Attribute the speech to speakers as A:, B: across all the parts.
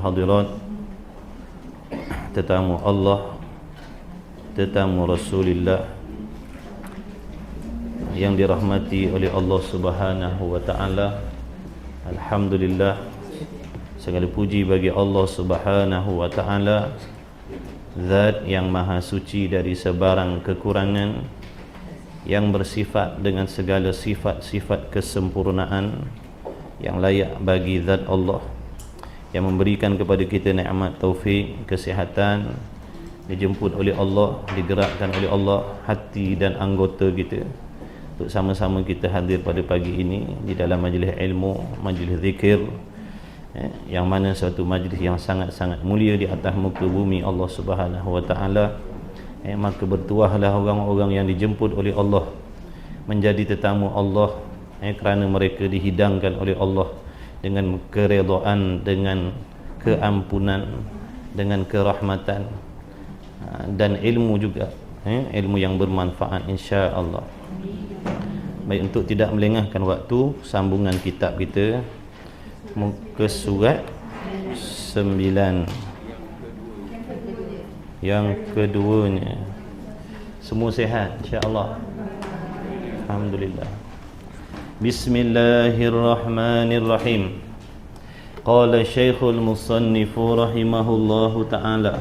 A: hadirat, tetamu Allah, tetamu Rasulullah yang dirahmati oleh Allah Subhanahu wa taala. Alhamdulillah, segala puji bagi Allah Subhanahu wa taala, Zat yang maha suci dari sebarang kekurangan, yang bersifat dengan segala sifat-sifat kesempurnaan yang layak bagi Zat Allah, yang memberikan kepada kita nikmat taufik, kesihatan, dijemput oleh Allah, digerakkan oleh Allah hati dan anggota kita untuk sama-sama kita hadir pada pagi ini di dalam majlis ilmu, majlis zikir, yang mana suatu majlis yang sangat-sangat mulia di atas muka bumi Allah Subhanahu wa taala. Maka bertuahlah orang-orang yang dijemput oleh Allah menjadi tetamu Allah, kerana mereka dihidangkan oleh Allah dengan keredaan, dengan keampunan, dengan kerahmatan, dan ilmu juga, ilmu yang bermanfaat insya-Allah. Baik, untuk tidak melengahkan waktu, sambungan kitab kita muka surat 9 yang keduanya. Semua sihat insya-Allah. Alhamdulillah. Bismillahirrahmanirrahim. Qala Syekhul Musannif rahimahullahu ta'ala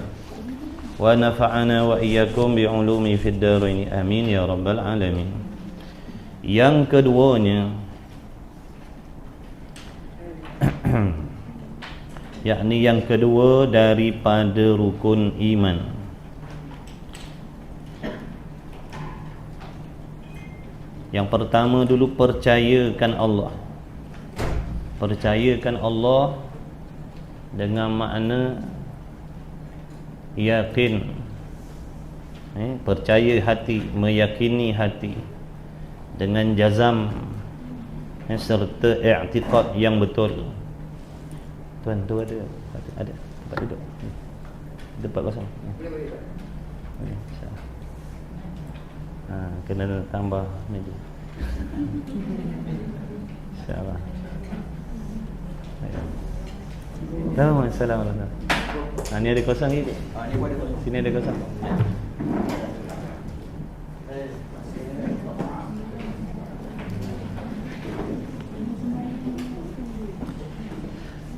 A: wa nafa'ana wa iyyakum bi'ulumi fid dharain amin ya rabbal alamin. Yang keduanya yakni yang kedua daripada rukun iman. Yang pertama dulu, percayakan Allah. Percayakan Allah dengan makna yakin, percaya hati, meyakini hati dengan jazam, serta i'tiqad yang betul. Tuan tu ada tempat duduk. Tempat kosong. Kena tambah meja. InsyaAllah. Assalamualaikum. Ni ada kosong ni. Sini ada kosong.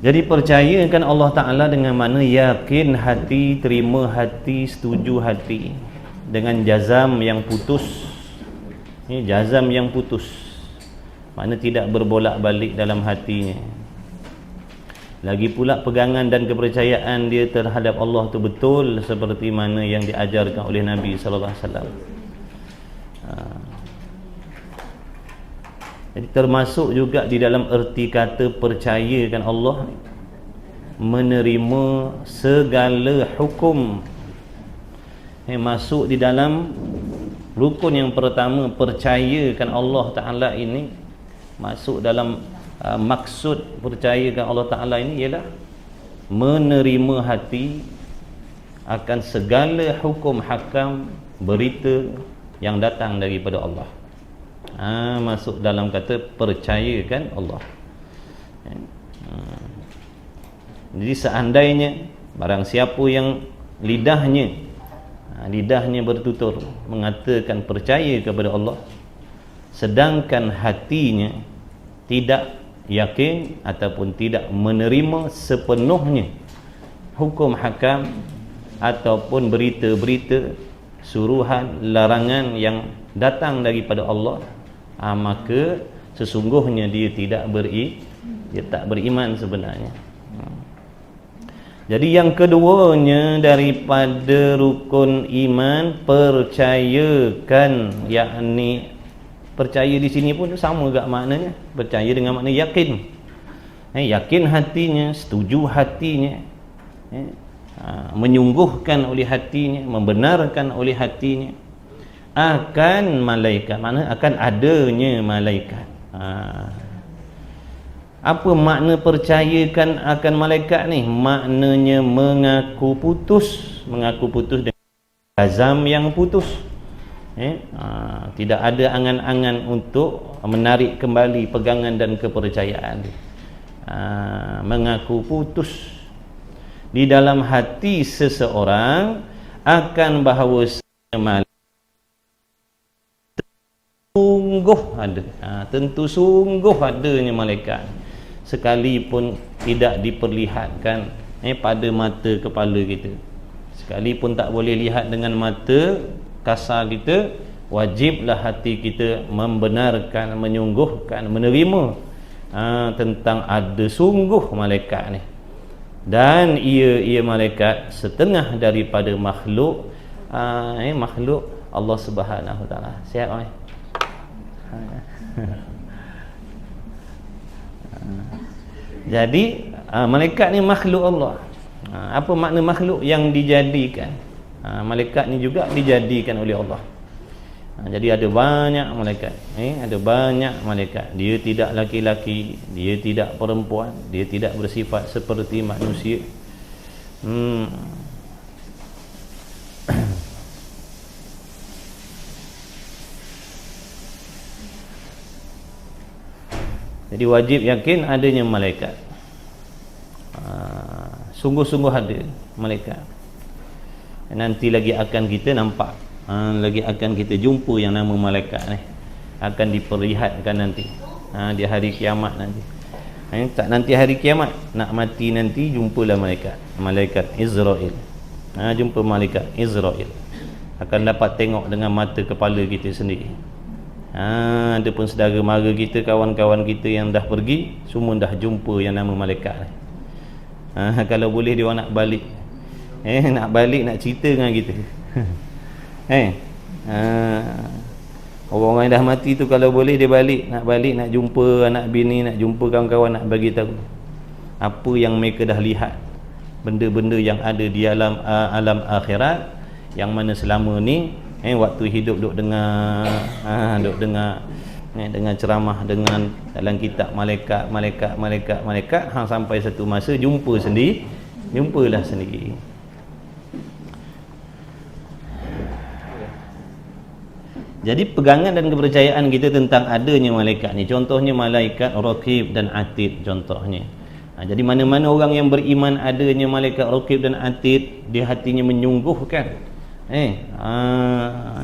A: Jadi percayakan Allah Ta'ala dengan mana yakin hati, terima hati, setuju hati, dengan jazam yang putus. Ini jazam yang putus, makna tidak berbolak-balik dalam hatinya. Lagi pula pegangan dan kepercayaan dia terhadap Allah itu betul seperti mana yang diajarkan oleh Nabi sallallahu alaihi wasallam. Jadi termasuk juga di dalam erti kata percayakan Allah, menerima segala hukum. Masuk di dalam rukun yang pertama, percayakan Allah Ta'ala ini, masuk dalam maksud percayakan Allah Ta'ala ini ialah menerima hati akan segala hukum hakam, berita yang datang daripada Allah. Masuk dalam kata percayakan Allah. Jadi seandainya barang siapa yang lidahnya bertutur mengatakan percaya kepada Allah, sedangkan hatinya tidak yakin ataupun tidak menerima sepenuhnya hukum hakam ataupun berita-berita, suruhan, larangan yang datang daripada Allah, maka sesungguhnya dia tak beriman sebenarnya. Jadi yang keduanya daripada rukun iman, percayakan, yakni percaya di sini pun sama juga maknanya, percaya dengan makna yakin. Yakin hatinya, setuju hatinya, menyungguhkan oleh hatinya, membenarkan oleh hatinya akan malaikat, makna akan adanya malaikat. Apa makna percayakan akan malaikat ni? Maknanya mengaku putus dengan azam yang putus. Tidak ada angan-angan untuk menarik kembali pegangan dan kepercayaan. Mengaku putus. di dalam hati seseorang akan bahawa sungguh ada, tentu sungguh adanya malaikat, sekalipun tidak diperlihatkan pada mata kepala kita, sekalipun tak boleh lihat dengan mata kasar kita, wajiblah hati kita membenarkan, menyungguhkan, menerima tentang ada sungguh malaikat ni. Dan ia malaikat setengah daripada makhluk makhluk Allah Subhanahu Wa Taala. Siap oi. Jadi malaikat ni makhluk Allah. Apa makna makhluk? Yang dijadikan. Malaikat ni juga dijadikan oleh Allah. Jadi ada banyak malaikat, ada banyak malaikat. Dia tidak laki-laki, dia tidak perempuan, dia tidak bersifat seperti manusia. Jadi wajib yakin adanya malaikat. Sungguh-sungguh ada malaikat. Nanti lagi akan kita nampak, lagi akan kita jumpa yang nama malaikat ni, akan diperlihatkan nanti di hari kiamat nanti. Tak nanti hari kiamat, nak mati nanti jumpalah malaikat Israel. Jumpa malaikat Israel, akan dapat tengok dengan mata kepala kita sendiri. Ada pun saudara mara kita, kawan-kawan kita yang dah pergi, semua dah jumpa yang nama malaikat ni. Kalau boleh dia orang nak balik, nak balik nak cerita dengan kita. Orang-orang yang dah mati tu kalau boleh dia balik nak jumpa anak bini, nak jumpa kawan-kawan, nak bagi tahu apa yang mereka dah lihat, benda-benda yang ada di alam akhirat, yang mana selama ni waktu hidup duk dengar dengan ceramah, dengan dalam kitab malaikat sampai satu masa jumpalah sendiri. Jadi pegangan dan kepercayaan kita tentang adanya malaikat ni, contohnya malaikat Raqib dan Atid contohnya. Jadi mana-mana orang yang beriman adanya malaikat Raqib dan Atid, di hatinya menyungguhkan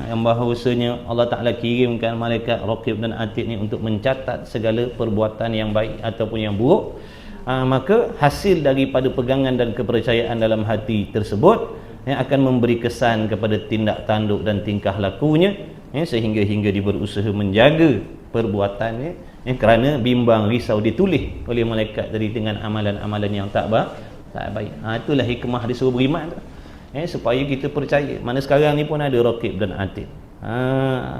A: yang bahawasanya Allah Ta'ala kirimkan malaikat Raqib dan Atid ni untuk mencatat segala perbuatan yang baik ataupun yang buruk, maka hasil daripada pegangan dan kepercayaan dalam hati tersebut yang akan memberi kesan kepada tindak tanduk dan tingkah lakunya, sehingga dia berusaha menjaga perbuatannya, kerana bimbang risau ditulis oleh malaikat tadi dengan amalan-amalan yang tak baik. Itulah hikmah disuruh beriman tu, supaya kita percaya. Mana sekarang ni pun ada Raqib dan Atid.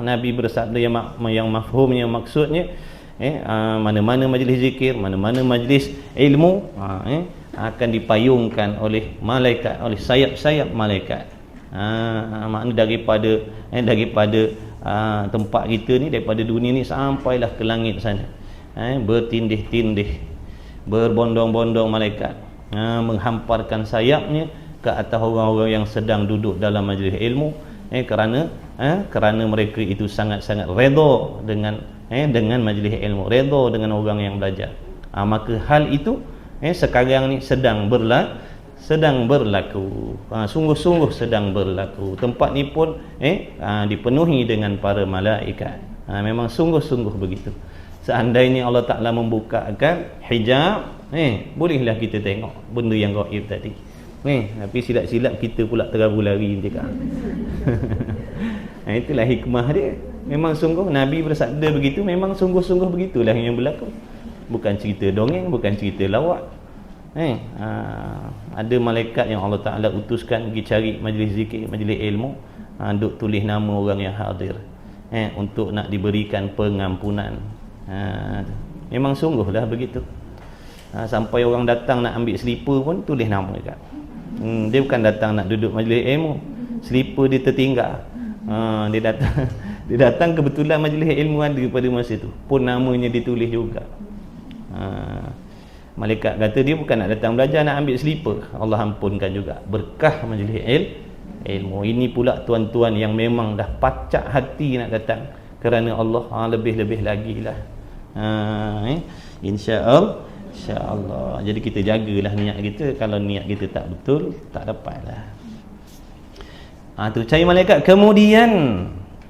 A: Nabi bersabda yang mafhumnya, maksudnya mana-mana majlis zikir, mana-mana majlis ilmu akan dipayungkan oleh malaikat, oleh sayap-sayap malaikat. Makna daripada tempat kita ni, daripada dunia ni sampailah ke langit sana, bertindih-tindih, berbondong-bondong malaikat menghamparkan sayapnya ke atas orang-orang yang sedang duduk dalam majlis ilmu, kerana mereka itu sangat-sangat redha dengan majlis ilmu, redha dengan orang yang belajar. Maka hal itu sekarang ni sedang berlaku, sungguh-sungguh sedang berlaku. Tempat ni pun dipenuhi dengan para malaikat. Memang sungguh-sungguh begitu. Seandainya Allah Ta'ala membukakan hijab, bolehlah kita tengok benda yang gaib tadi. Tapi silap-silap kita pula terabu lari cakap. Itulah hikmah dia. Memang sungguh Nabi bersabda begitu, memang sungguh-sungguh begitulah yang berlaku. Bukan cerita dongeng, bukan cerita lawak. Ada malaikat yang Allah Ta'ala utuskan pergi cari majlis zikir, majlis ilmu, duk tulis nama orang yang hadir, untuk nak diberikan pengampunan. Memang sungguhlah begitu. Sampai orang datang nak ambil selipar pun tulis nama dekat. Dia bukan datang nak duduk majlis ilmu, selipar dia tertinggal. Dia datang kebetulan majlis ilmu ada pada masa tu, pun namanya ditulis juga. Malaikat kata dia bukan nak datang belajar, nak ambil selipar. Allah ampunkan juga, berkah majlis ilmu. Ini pula tuan-tuan yang memang dah pacak hati nak datang kerana Allah, lebih-lebih lagi lah. InsyaAllah. Jadi kita jagalah niat kita. Kalau niat kita tak betul, tak dapatlah. Tu cari malaikat. Kemudian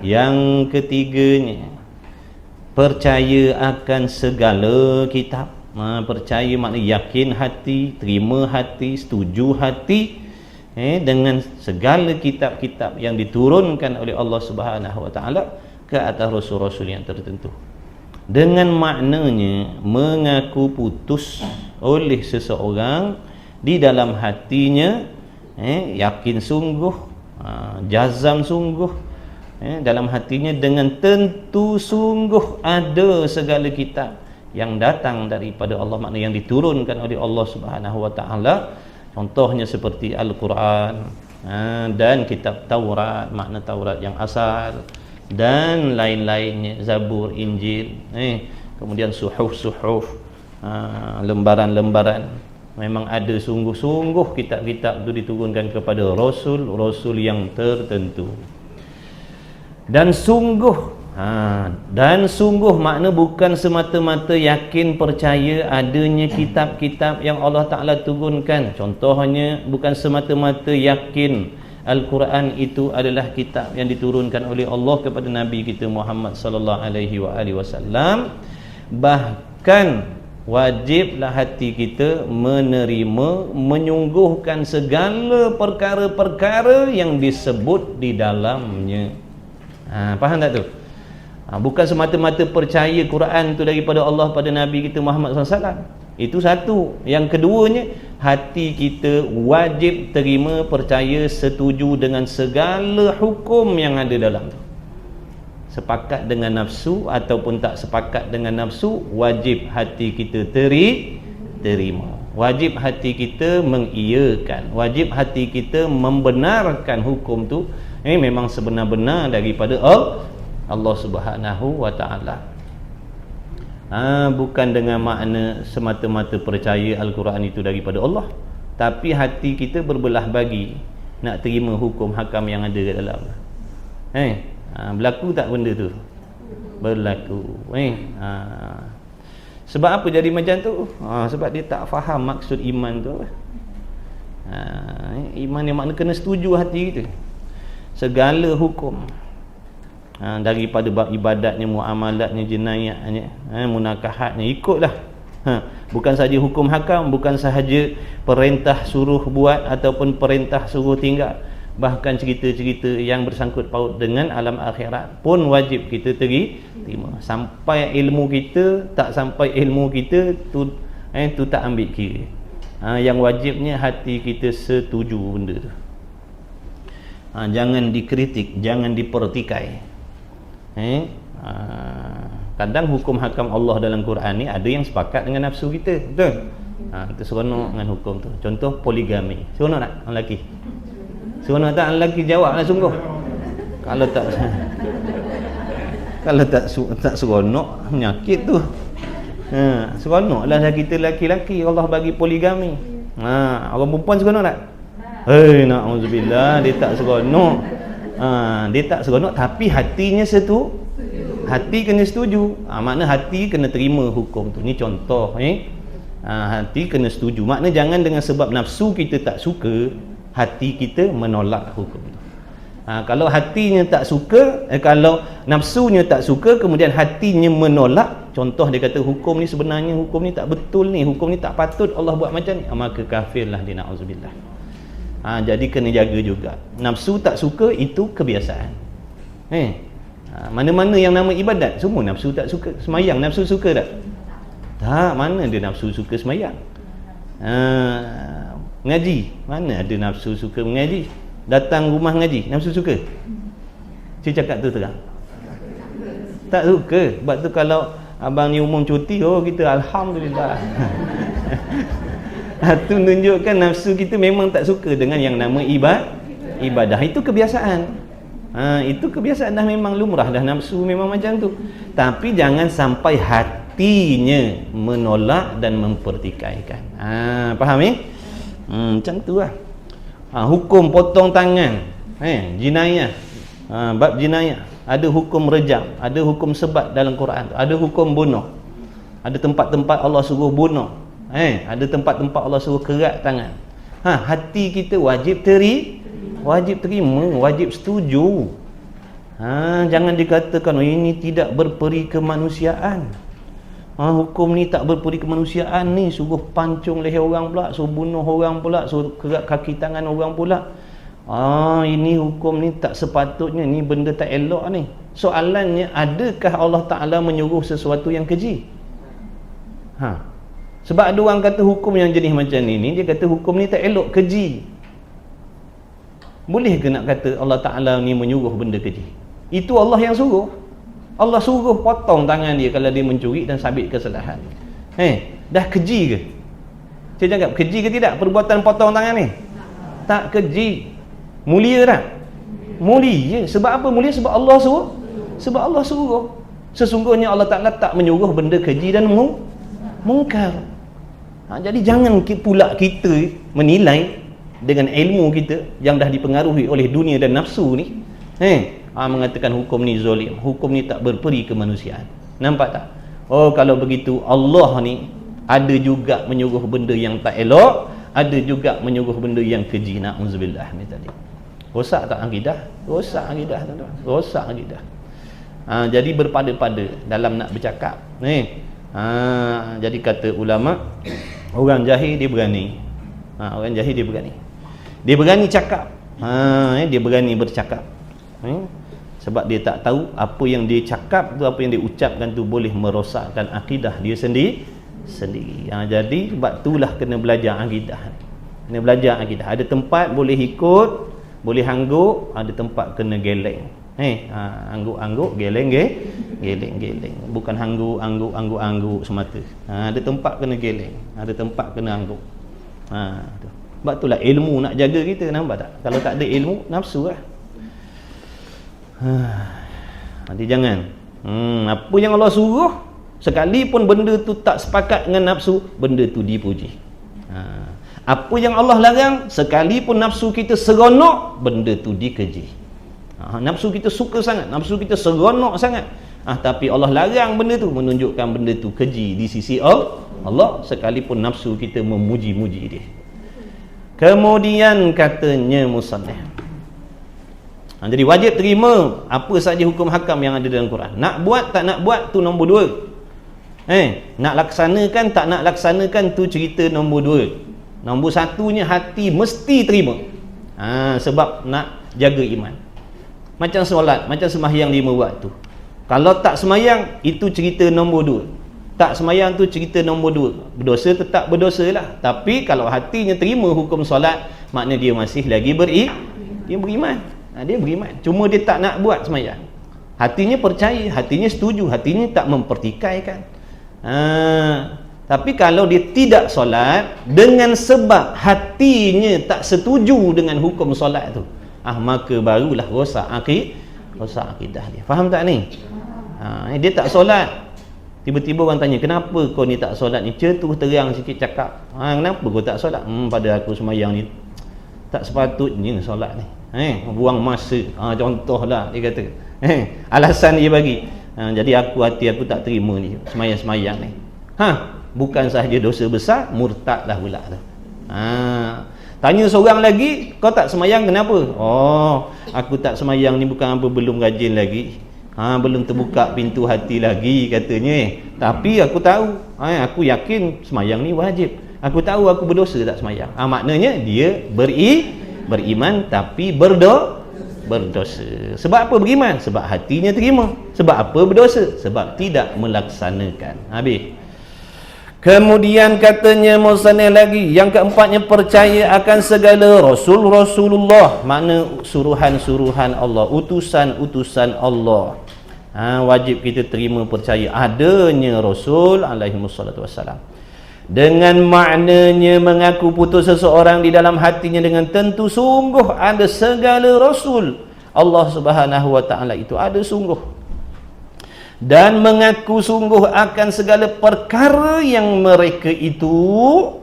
A: yang ketiganya, percaya akan segala kitab. Percaya maknanya yakin hati, terima hati, setuju hati dengan segala kitab-kitab yang diturunkan oleh Allah Subhanahu Wa Taala ke atas rasul-rasul yang tertentu. Dengan maknanya mengaku putus oleh seseorang di dalam hatinya, yakin sungguh, jazam sungguh, dalam hatinya dengan tentu sungguh ada segala kitab yang datang daripada Allah, makna yang diturunkan oleh Allah Subhanahu Wa Taala. Contohnya seperti Al-Quran dan kitab Taurat, makna Taurat yang asal, dan lain-lainnya, Zabur, Injil, kemudian suhuf-suhuf, lembaran-lembaran. Memang ada sungguh-sungguh kitab-kitab itu diturunkan kepada rasul-rasul yang tertentu. Dan sungguh makna bukan semata-mata yakin percaya adanya kitab-kitab yang Allah Ta'ala turunkan. Contohnya bukan semata-mata yakin Al-Quran itu adalah kitab yang diturunkan oleh Allah kepada Nabi kita Muhammad sallallahu alaihi wasallam. Bahkan wajiblah hati kita menerima, menyungguhkan segala perkara-perkara yang disebut di dalamnya. Faham tak tu? Bukan semata-mata percaya Quran tu daripada Allah pada Nabi kita Muhammad SAW. Itu satu. Yang keduanya, hati kita wajib terima, percaya, setuju dengan segala hukum yang ada dalam tu. Sepakat dengan nafsu ataupun tak sepakat dengan nafsu, wajib hati kita terima. Wajib hati kita mengiyakan. Wajib hati kita membenarkan hukum tu memang sebenar-benar daripada Allah Subhanahu Wa Taala. Bukan dengan makna semata-mata percaya Al-Quran itu daripada Allah, tapi hati kita berbelah bagi nak terima hukum hakam yang ada di dalam. Berlaku tak benda tu? Berlaku. Sebab apa jadi macam tu? Sebab dia tak faham maksud iman tu. Iman yang makna kena setuju hati kita. Segala hukum, daripada bab ibadatnya, muamalatnya, jenayahnya, munakahatnya, ikutlah. Bukan saja hukum hakam, bukan sahaja perintah suruh buat ataupun perintah suruh tinggal, bahkan cerita-cerita yang bersangkut paut dengan alam akhirat pun wajib kita terima. Sampai ilmu kita, tak sampai ilmu kita tu tak ambil kira. Yang wajibnya hati kita setuju benda tu. Jangan dikritik, jangan dipertikai. Kadang hukum hakam Allah dalam Quran ni ada yang sepakat dengan nafsu kita, betul? Kita seronok dengan hukum tu. Contoh poligami. Seronok tak orang lelaki? Seronok tak orang lelaki? Jawablah sungguh. Kalau tak seronok, penyakit tu. Seronoklah kita lelaki-lelaki Allah bagi poligami. Orang perempuan seronok tak? Na'udzubillah, dia tak seronok. Dia tak seronok, tapi hatinya hati kena setuju. Makna hati kena terima hukum tu. Ni contoh. Hati kena setuju. Makna jangan dengan sebab nafsu kita tak suka, hati kita menolak hukum tu. Kalau hatinya tak suka, kalau nafsunya tak suka, kemudian hatinya menolak. Contoh dia kata hukum ni sebenarnya hukum ni tak betul ni, hukum ni tak patut Allah buat macam ni, maka kafirlah dia, na'udzubillah. Jadi kena jaga juga. Nafsu tak suka itu kebiasaan. Mana-mana yang nama ibadat semua nafsu tak suka. Semayang nafsu suka tak? Tak, mana ada nafsu suka semayang? Ngaji, mana ada nafsu suka mengaji? Datang rumah ngaji, nafsu suka? Saya cakap tu terang. Tak suka. Sebab tu kalau abang ni umum cuti, kita alhamdulillah. Itu menunjukkan nafsu kita memang tak suka dengan yang nama ibadah. Itu kebiasaan. Itu kebiasaan, dah memang lumrah, dah nafsu memang macam tu. Tapi jangan sampai hatinya menolak dan mempertikaikan. Faham ni? Macam tu lah. Hukum potong tangan, jinayah, bab jinayah, ada hukum rejam, ada hukum sebat dalam Quran tu, ada hukum bunuh. Ada tempat-tempat Allah suruh bunuh. Ada tempat-tempat Allah suruh kerat tangan. Hati kita wajib terima, wajib setuju. Jangan dikatakan ini tidak berperi kemanusiaan. Hukum ni tak berperi kemanusiaan ni, suruh pancung leher orang pula, suruh bunuh orang pula, suruh kerat kaki tangan orang pula. Ini hukum ni tak sepatutnya, ni benda tak elok ni. Soalannya, adakah Allah Ta'ala menyuruh sesuatu yang keji? Sebab ada orang kata hukum yang jenis macam ni, dia kata hukum ni tak elok, keji. Boleh ke nak kata Allah Ta'ala ni menyuruh benda keji? Itu Allah yang suruh. Allah suruh potong tangan dia kalau dia mencuri dan sabit kesalahan. Dah keji ke? Saya cakap, keji ke tidak perbuatan potong tangan ni? Tak keji. Mulia tak? Mulia. Sebab apa mulia? Sebab Allah suruh. Sebab Allah suruh. Sesungguhnya Allah Ta'ala tak menyuruh benda keji dan mungkar. Jadi jangan pula kita menilai dengan ilmu kita yang dah dipengaruhi oleh dunia dan nafsu ni, mengatakan hukum ni zalim, hukum ni tak berperi kemanusiaan. Nampak tak? Kalau begitu Allah ni ada juga menyuruh benda yang tak elok, ada juga menyuruh benda yang keji. Na'udzubillah ni tadi. Rosak tak akidah? Rosak akidah, tuan-tuan. Rosak akidah. Jadi berpada-pada dalam nak bercakap. Jadi kata ulama, orang jahil dia berani. Orang jahil dia berani. Dia berani cakap. Dia berani bercakap. Sebab dia tak tahu apa yang dia cakap tu, apa yang dia ucapkan tu boleh merosakkan akidah dia sendiri. Jadi sebab itulah kena belajar akidah. Kena belajar akidah. Ada tempat boleh ikut, boleh hangguk, ada tempat kena geleng. Angguk-angguk, geleng. Bukan angguk semata. Ada tempat kena geleng, ada tempat kena angguk. Sebab itulah ilmu nak jaga kita, nampak tak? Kalau tak ada ilmu, nafsu lah. Nanti jangan. Apa yang Allah suruh, sekalipun benda tu tak sepakat dengan nafsu, benda tu dipuji. Apa yang Allah larang, sekalipun nafsu kita seronok, benda tu dikeji. Nafsu kita suka sangat, nafsu kita seronok sangat, tapi Allah larang benda tu, menunjukkan benda tu keji di sisi Allah, sekalipun nafsu kita memuji-muji dia. Kemudian katanya musannif, jadi wajib terima apa saja hukum hakam yang ada dalam Quran. Nak buat tak nak buat tu nombor 2. Nak laksanakan tak nak laksanakan tu cerita nombor 2. Nombor 1nya hati mesti terima. Sebab nak jaga iman. Macam solat, macam sembahyang 5 waktu. Kalau tak sembahyang, itu cerita nombor 2. Tak sembahyang tu cerita nombor 2. Berdosa tetap berdosa lah. Tapi kalau hatinya terima hukum solat, maknanya dia masih lagi dia beriman. Dia beriman. Cuma dia tak nak buat sembahyang. Hatinya percaya, hatinya setuju, hatinya tak mempertikaikan. Tapi kalau dia tidak solat dengan sebab hatinya tak setuju dengan hukum solat tu, maka barulah rosak akidah dia. Faham tak ni? Dia tak solat, tiba-tiba orang tanya, kenapa kau ni tak solat ni? Cetuh terang sikit cakap, kenapa kau tak solat? Pada aku sembahyang ni tak sepatutnya solat ni, buang masa. Contohlah dia kata, alasan dia bagi, jadi hati aku tak terima ni sembahyang ni. Bukan sahaja dosa besar, murtad dah pula tu. Tanya seorang lagi, kau tak semayang kenapa? Aku tak semayang ni bukan apa, belum rajin lagi, belum terbuka pintu hati lagi katanya. Tapi aku tahu, aku yakin semayang ni wajib. Aku tahu aku berdosa tak semayang. Maknanya dia beriman tapi berdosa. Sebab apa beriman? Sebab hatinya terima. Sebab apa berdosa? Sebab tidak melaksanakan. Habis. Kemudian katanya musannif lagi, yang keempatnya percaya akan segala Rasulullah, makna suruhan-suruhan Allah, utusan-utusan Allah. Wajib kita terima percaya adanya Rasul alaihi wassalatu wassalam. Dengan maknanya mengaku putus seseorang di dalam hatinya dengan tentu sungguh ada segala Rasul Allah Subhanahu wa taala itu ada sungguh, dan mengaku sungguh akan segala perkara yang mereka itu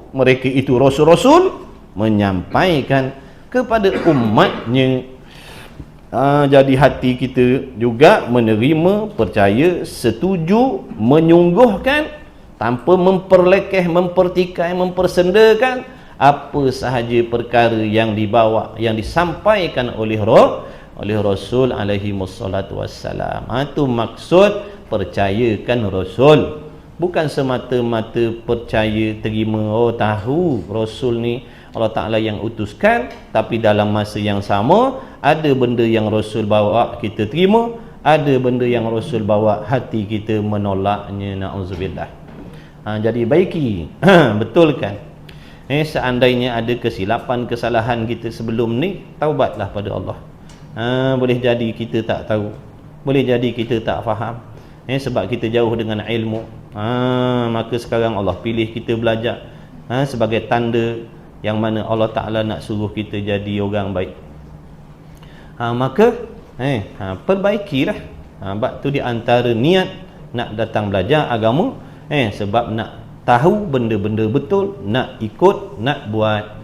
A: Rasul-Rasul menyampaikan kepada umatnya. Jadi hati kita juga menerima, percaya, setuju, menyungguhkan tanpa memperlekeh, mempertikai, mempersendakan apa sahaja perkara yang dibawa, yang disampaikan oleh Rasul alaihi wassalatu wassalam. Itu maksud percayakan Rasul. Bukan semata-mata percaya, terima, oh tahu Rasul ni Allah Ta'ala yang utuskan, tapi dalam masa yang sama ada benda yang Rasul bawa kita terima, ada benda yang Rasul bawa hati kita menolaknya, na'udzubillah. Jadi baiki betulkan. Seandainya ada kesilapan, kesalahan kita sebelum ni, taubatlah pada Allah. Boleh jadi kita tak tahu, boleh jadi kita tak faham, sebab kita jauh dengan ilmu. Maka sekarang Allah pilih kita belajar sebagai tanda yang mana Allah Ta'ala nak suruh kita jadi orang baik. Maka perbaikilah. Sebab tu di antara niat nak datang belajar agama, sebab nak tahu benda-benda betul, nak ikut, nak buat,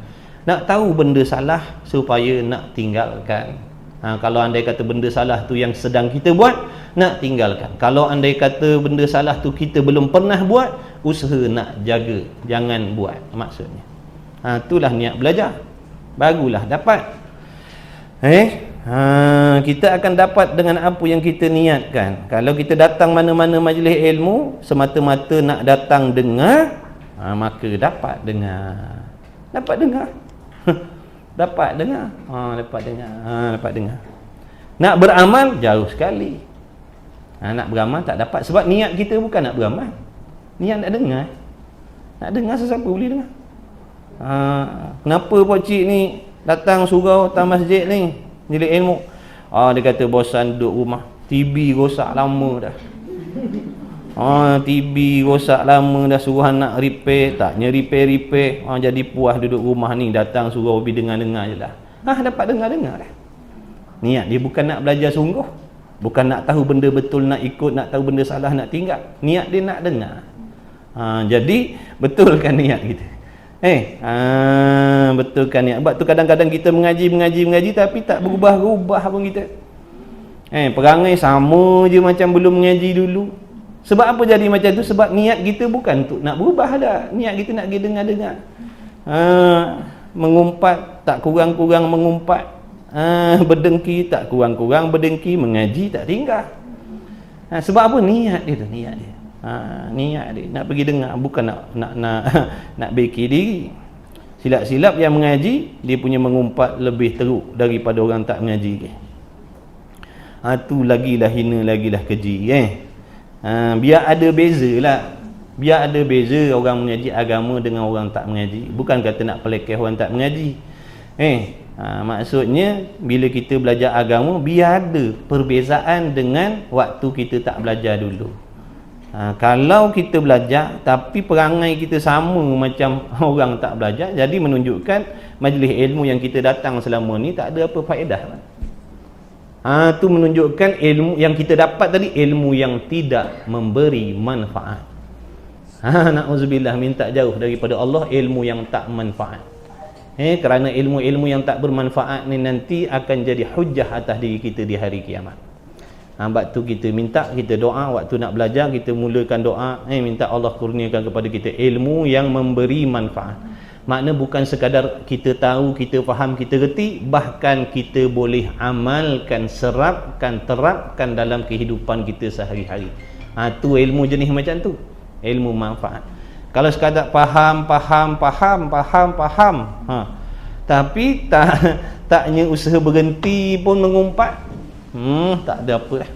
A: nak tahu benda salah supaya nak tinggalkan. Kalau andai kata benda salah tu yang sedang kita buat, nak tinggalkan. Kalau andai kata benda salah tu kita belum pernah buat, usaha nak jaga, jangan buat maksudnya. Itulah niat belajar, barulah dapat. Kita akan dapat dengan apa yang kita niatkan. Kalau kita datang mana-mana majlis ilmu semata-mata nak datang dengar, maka dapat dengar. Dapat dengar. Dapat dengar. Dapat dengar. Nak beramal jauh sekali. Nak beramal tak dapat sebab niat kita bukan nak beramal. Niat nak dengar. Nak dengar sesiapa boleh dengar. Kenapa pak cik ni datang surau atas masjid ni majlis ilmu? Dia kata bosan duduk rumah, TV rosak lama dah. TV rosak lama dah, suruh anak repair, taknya repair. Jadi puas duduk rumah ni, datang surau pergi dengar-dengar je lah. Dapat dengar-dengar dah. Niat dia bukan nak belajar sungguh, bukan nak tahu benda betul, nak ikut, nak tahu benda salah, nak tinggal. Niat dia nak dengar. Jadi betulkan niat kita. Betulkan niat. Sebab tu kadang-kadang kita mengaji tapi tak berubah-ubah pun kita. Perangai sama je macam belum mengaji dulu. Sebab apa jadi macam tu? Sebab niat kita bukan untuk nak berubah dah. Niat kita nak pergi dengar-dengar. Mengumpat tak kurang-kurang mengumpat. Berdengki tak kurang-kurang berdengki. Mengaji tak tinggal. Sebab apa? Niat dia tu, niat dia. Niat dia nak pergi dengar, bukan nak beki diri. Silap-silap yang mengaji, dia punya mengumpat lebih teruk daripada orang tak mengaji. Tu lagilah hina, lagilah keji. Biar ada beza lah. Biar ada beza orang mengaji agama dengan orang tak mengaji. Bukan kata nak pelekeh orang tak mengaji. Maksudnya bila kita belajar agama, biar ada perbezaan dengan waktu kita tak belajar dulu. Kalau kita belajar tapi perangai kita sama macam orang tak belajar, jadi menunjukkan majlis ilmu yang kita datang selama ni tak ada apa faedah. Tu menunjukkan ilmu yang kita dapat tadi, ilmu yang tidak memberi manfaat. Na'udzubillah, minta jauh daripada Allah ilmu yang tak manfaat. Kerana ilmu-ilmu yang tak bermanfaat ni nanti akan jadi hujah atas diri kita di hari kiamat. Sebab tu kita minta, kita doa waktu nak belajar, kita mulakan doa, minta Allah kurniakan kepada kita ilmu yang memberi manfaat. Makna bukan sekadar kita tahu, kita faham, kita reti, bahkan kita boleh amalkan, serapkan, terapkan dalam kehidupan kita sehari-hari. Tu ilmu jenis macam tu, ilmu manfaat. Kalau sekadar faham, tapi taknya usaha berhenti pun mengumpat, tak ada apa dah.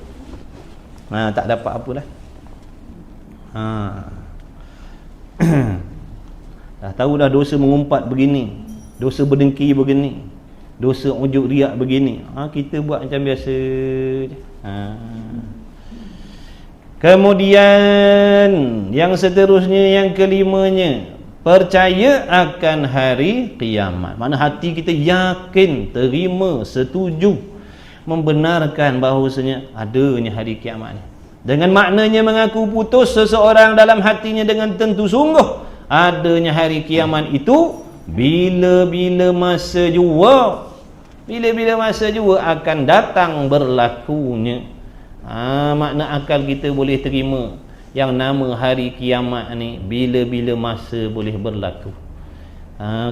A: Tak dapat apa dah. Dah tahu dah dosa mengumpat begini, dosa berdengki begini, dosa ujub riak begini. Kita buat macam biasa je. Kemudian yang seterusnya, yang kelimanya, percaya akan hari kiamat. Mana hati kita yakin, terima, setuju, membenarkan bahawasanya adanya hari kiamat ni. Dengan maknanya mengaku putus seseorang dalam hatinya dengan tentu sungguh adanya hari kiamat itu bila-bila masa jua, bila-bila masa jua akan datang berlakunya. Makna akal kita boleh terima yang nama hari kiamat ni bila-bila masa boleh berlaku.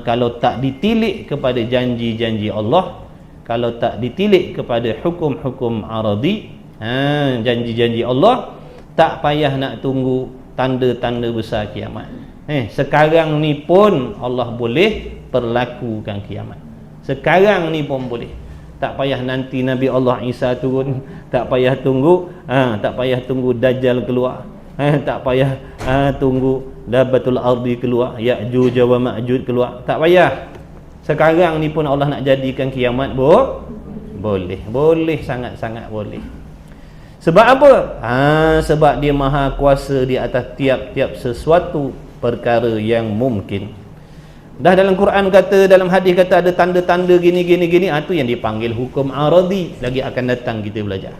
A: Kalau tak ditilik kepada janji-janji Allah, kalau tak ditilik kepada hukum-hukum aradi, janji-janji Allah, tak payah nak tunggu tanda-tanda besar kiamat. Sekarang ni pun Allah boleh perlakukan kiamat. Sekarang ni pun boleh. Tak payah nanti Nabi Allah Isa turun, tak payah tunggu, tak payah tunggu Dajjal keluar, tak payah tunggu Dabatul Ardi keluar, Ya'juj wa Ma'juj keluar, tak payah. Sekarang ni pun Allah nak jadikan kiamat boleh. Boleh, sangat-sangat boleh. Sebab apa? Sebab dia maha kuasa di atas tiap-tiap sesuatu perkara yang mungkin. Dah dalam Quran kata, dalam hadis kata ada tanda-tanda gini tu yang dipanggil hukum aradi. Lagi akan datang kita belajar.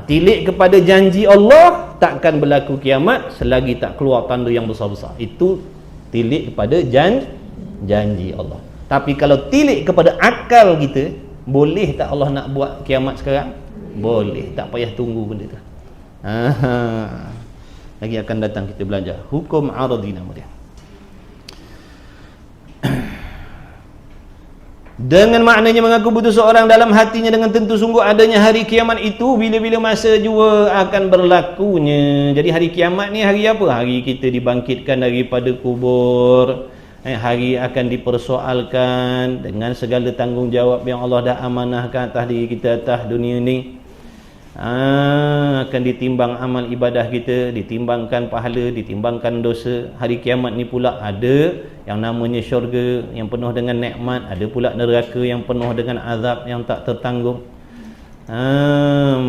A: Tilik kepada janji Allah, takkan berlaku kiamat selagi tak keluar tanda yang besar-besar. Itu tilik kepada janji Allah. Tapi kalau tilik kepada akal kita, boleh tak Allah nak buat kiamat sekarang? Boleh, tak payah tunggu benda tu. Lagi akan datang kita belajar hukum aradi nama dia. Dengan maknanya mengaku putus seorang dalam hatinya dengan tentu sungguh adanya hari kiamat itu bila-bila masa jua akan berlakunya. Jadi hari kiamat ni hari apa? Hari kita dibangkitkan daripada kubur. Hari akan dipersoalkan dengan segala tanggungjawab yang Allah dah amanahkan atas diri kita atas dunia ni. Akan ditimbang amal ibadah kita, ditimbangkan pahala, ditimbangkan dosa. Hari kiamat ni pula ada yang namanya syurga yang penuh dengan nikmat, ada pula neraka yang penuh dengan azab yang tak tertanggung.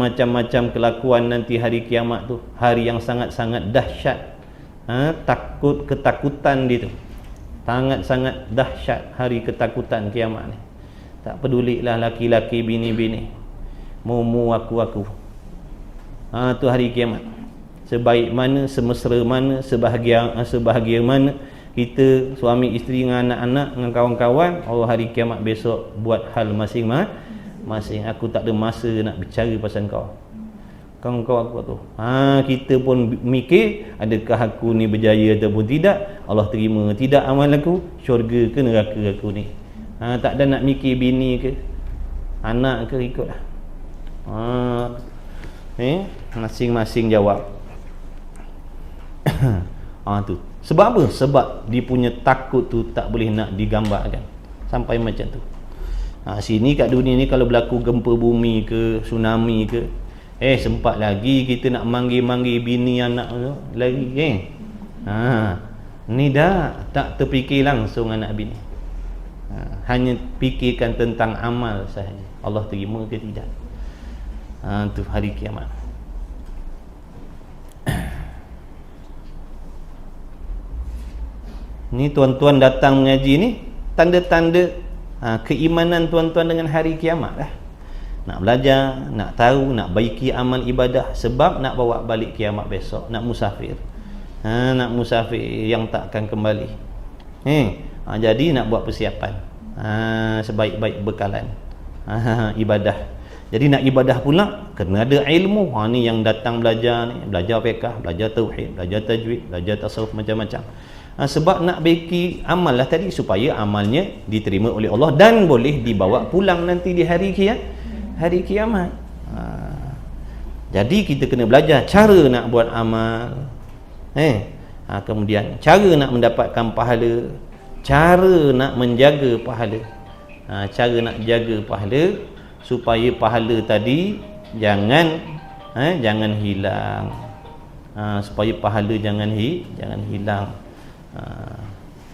A: Macam-macam kelakuan nanti hari kiamat tu, hari yang sangat-sangat dahsyat. Ketakutan dia tu sangat-sangat dahsyat, hari ketakutan kiamat ni. Tak pedulilah laki-laki, bini-bini, mumu, aku. Tu hari kiamat. Sebaik mana, semesra mana, sebahagia mana kita, suami isteri dengan anak-anak, dengan kawan-kawan, hari kiamat besok buat hal masing-masing. Aku tak ada masa nak bicara pasal kau aku tu. Kita pun mikir, adakah aku ni berjaya ataupun tidak, Allah terima tidak amal aku, syurga ke neraka aku ni. Tak ada nak mikir bini ke anak ke, ikutlah. Masing-masing jawab. Tu. Sebab apa? Sebab dia punya takut tu tak boleh nak digambarkan. Sampai macam tu. Sini kat dunia ni kalau berlaku gempa bumi ke, tsunami ke, sempat lagi kita nak manggil-manggil bini anak tu lagi, ni dah tak terfikir langsung anak bini. Hanya fikirkan tentang amal sahaja, Allah terima ke tidak. Tu hari kiamat. Ni tuan-tuan datang mengaji ni, tanda-tanda keimanan tuan-tuan dengan hari kiamat lah. Nak belajar, nak tahu, nak baiki amal ibadah, sebab nak bawa balik kiamat besok, nak musafir. Nak musafir yang takkan kembali. Jadi nak buat persiapan, sebaik-baik bekalan ibadah. Jadi nak ibadah pula kena ada ilmu. Ni yang datang belajar ni, belajar fiqh, belajar tauhid, belajar tajwid, belajar tasawuf, macam-macam. Sebab nak baiki amal lah tadi, supaya amalnya diterima oleh Allah dan boleh dibawa pulang nanti di hari kiamat. Jadi kita kena belajar cara nak buat amal, kemudian cara nak mendapatkan pahala, cara nak menjaga pahala, cara nak jaga pahala supaya pahala tadi jangan hilang, supaya pahala jangan hilang.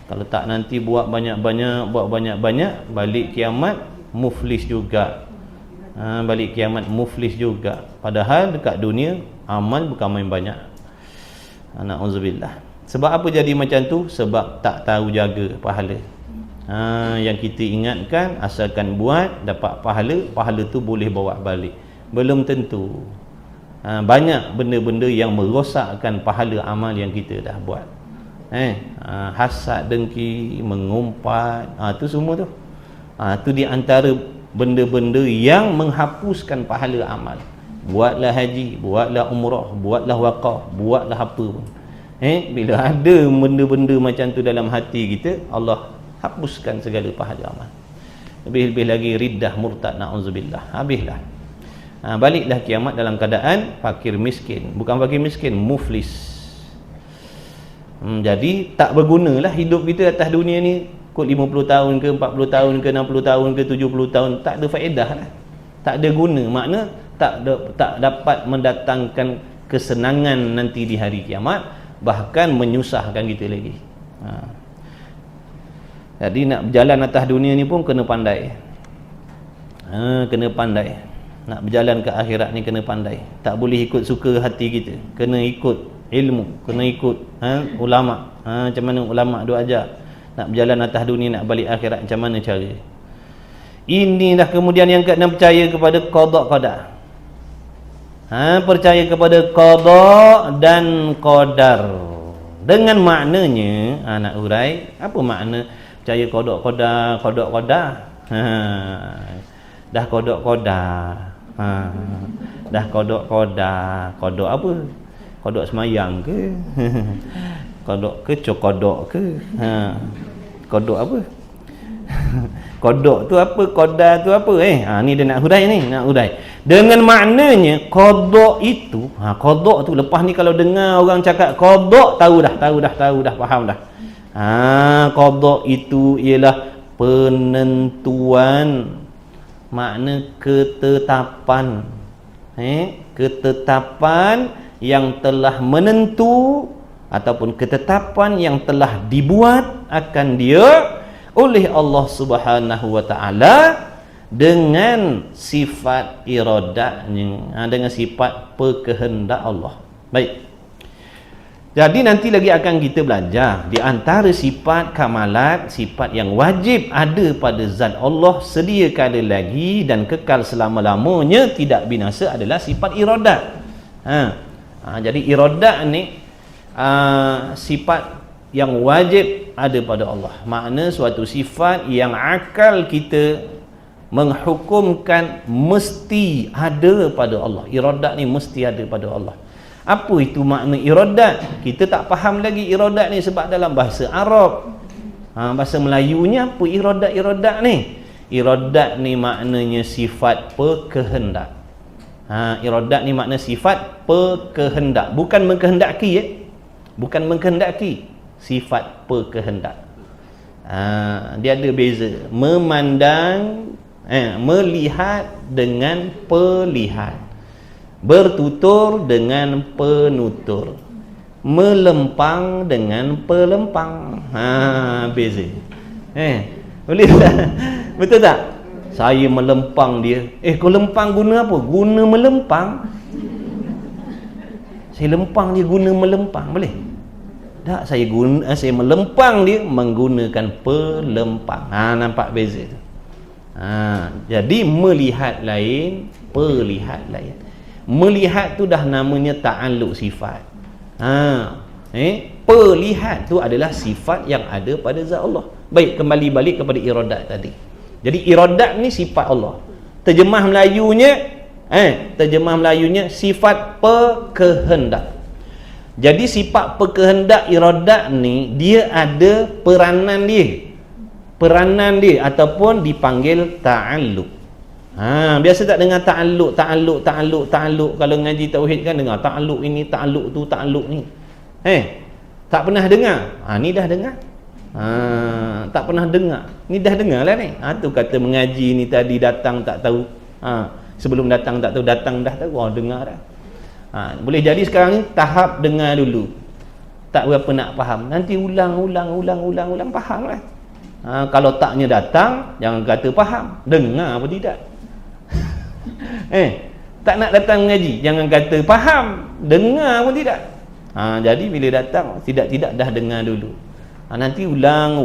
A: Kalau tak nanti buat banyak-banyak, balik kiamat muflis juga. Balik kiamat muflis juga. Padahal dekat dunia amal bukan main banyak. Na'udzubillah. Sebab apa jadi macam tu? Sebab tak tahu jaga pahala. Yang kita ingatkan, asalkan buat dapat pahala tu boleh bawa balik. Belum tentu. Banyak benda-benda yang merosakkan pahala amal yang kita dah buat. Hasad, dengki, mengumpat, tu semua tu. Tu di antara benda-benda yang menghapuskan pahala amal. buatlah haji, buatlah umrah, buatlah waqaf, buatlah apa pun. Bila ada benda-benda macam tu dalam hati kita, Allah hapuskan segala pahala amal. Lebih-lebih lagi riddah murtad, na'udzubillah, habislah. Baliklah kiamat dalam keadaan fakir miskin, bukan fakir miskin, muflis. Jadi tak bergunalah hidup kita atas dunia ni, kot 50 tahun ke 40 tahun ke 60 tahun ke 70 tahun, tak ada faedah lah, tak ada guna, makna tak dapat mendatangkan kesenangan nanti di hari kiamat, bahkan menyusahkan kita lagi. Jadi nak berjalan atas dunia ni pun kena pandai. Kena pandai. Nak berjalan ke akhirat ni kena pandai. Tak boleh ikut suka hati kita, kena ikut ilmu, kena ikut ulama. Macam mana ulama duk ajar. Nak berjalan atas dunia, nak balik akhirat, macam mana cara. Inilah kemudian yang kena percaya kepada qada qadar. Percaya kepada qada dan qadar. Dengan maknanya, nak urai apa makna percaya qada qadar. Dah qada qadar. Dah qada qadar. Qada apa? Qada semayang ke? Qada ke cokodok ke? Qada apa? Qada tu apa? Qadar tu apa? Ni dia nak hurai ni, nak hurai. Dengan maknanya qada itu, qada tu lepas ni kalau dengar orang cakap qada, tahu dah, faham dah. Qada itu ialah penentuan, makna ketetapan. Ketetapan yang telah menentu ataupun ketetapan yang telah dibuat akan dia oleh Allah Subhanahu wa taala dengan sifat iradatnya, dengan sifat berkehendak Allah. Baik. Jadi nanti lagi akan kita belajar di antara sifat kamalat, sifat yang wajib ada pada zat Allah sedia kala lagi dan kekal selama-lamanya, tidak binasa, adalah sifat iradat. Jadi iradat ni sifat yang wajib ada pada Allah. Makna suatu sifat yang akal kita menghukumkan mesti ada pada Allah. Iradat ni mesti ada pada Allah. Apa itu makna iradat? Kita tak faham lagi iradat ni, sebab dalam bahasa Arab, bahasa Melayunya apa iradat ni? Iradat ni maknanya sifat berkehendak. Iradat ni makna sifat berkehendak, bukan mengkehendaki, bukan mengkehendaki, sifat berkehendak. Dia ada beza. Memandang, melihat dengan pelihat, bertutur dengan penutur, melempang dengan pelempang. Beza. Boleh tak? Betul tak? Saya melempang dia. Kau lempang guna apa? Guna melempang. Saya lempang dia guna melempang. Boleh? Tak, saya melempang dia menggunakan pelempang. Nampak beza tu? Jadi melihat lain, pelihat lain. Melihat tu dah namanya ta'alluq sifat. Pelihat tu adalah sifat yang ada pada zat Allah. Baik, kembali balik kepada iradat tadi. Jadi iradat ni sifat Allah. Terjemah Melayunya sifat berkehendak. Jadi sifat berkehendak iradat ni, dia ada peranan dia ataupun dipanggil ta'alluq. Biasa tak dengar ta'alluq kalau ngaji tauhid kan, dengar ta'alluq ini, ta'alluq tu, ta'alluq ni. Tak pernah dengar. Ni dah dengar. Tak pernah dengar. Ni dah dengar lah ni. Tu kata mengaji ni tadi datang tak tahu. Sebelum datang tak tahu, datang dah tahu. Dengar dah. Boleh jadi sekarang ni tahap dengar dulu, tak berapa nak faham, nanti ulang faham lah. Kalau taknya datang, jangan kata faham, dengar apa tidak. Tak nak datang mengaji, jangan kata faham, dengar pun tidak. Jadi bila datang, tidak dah dengar dulu. Nanti ulang,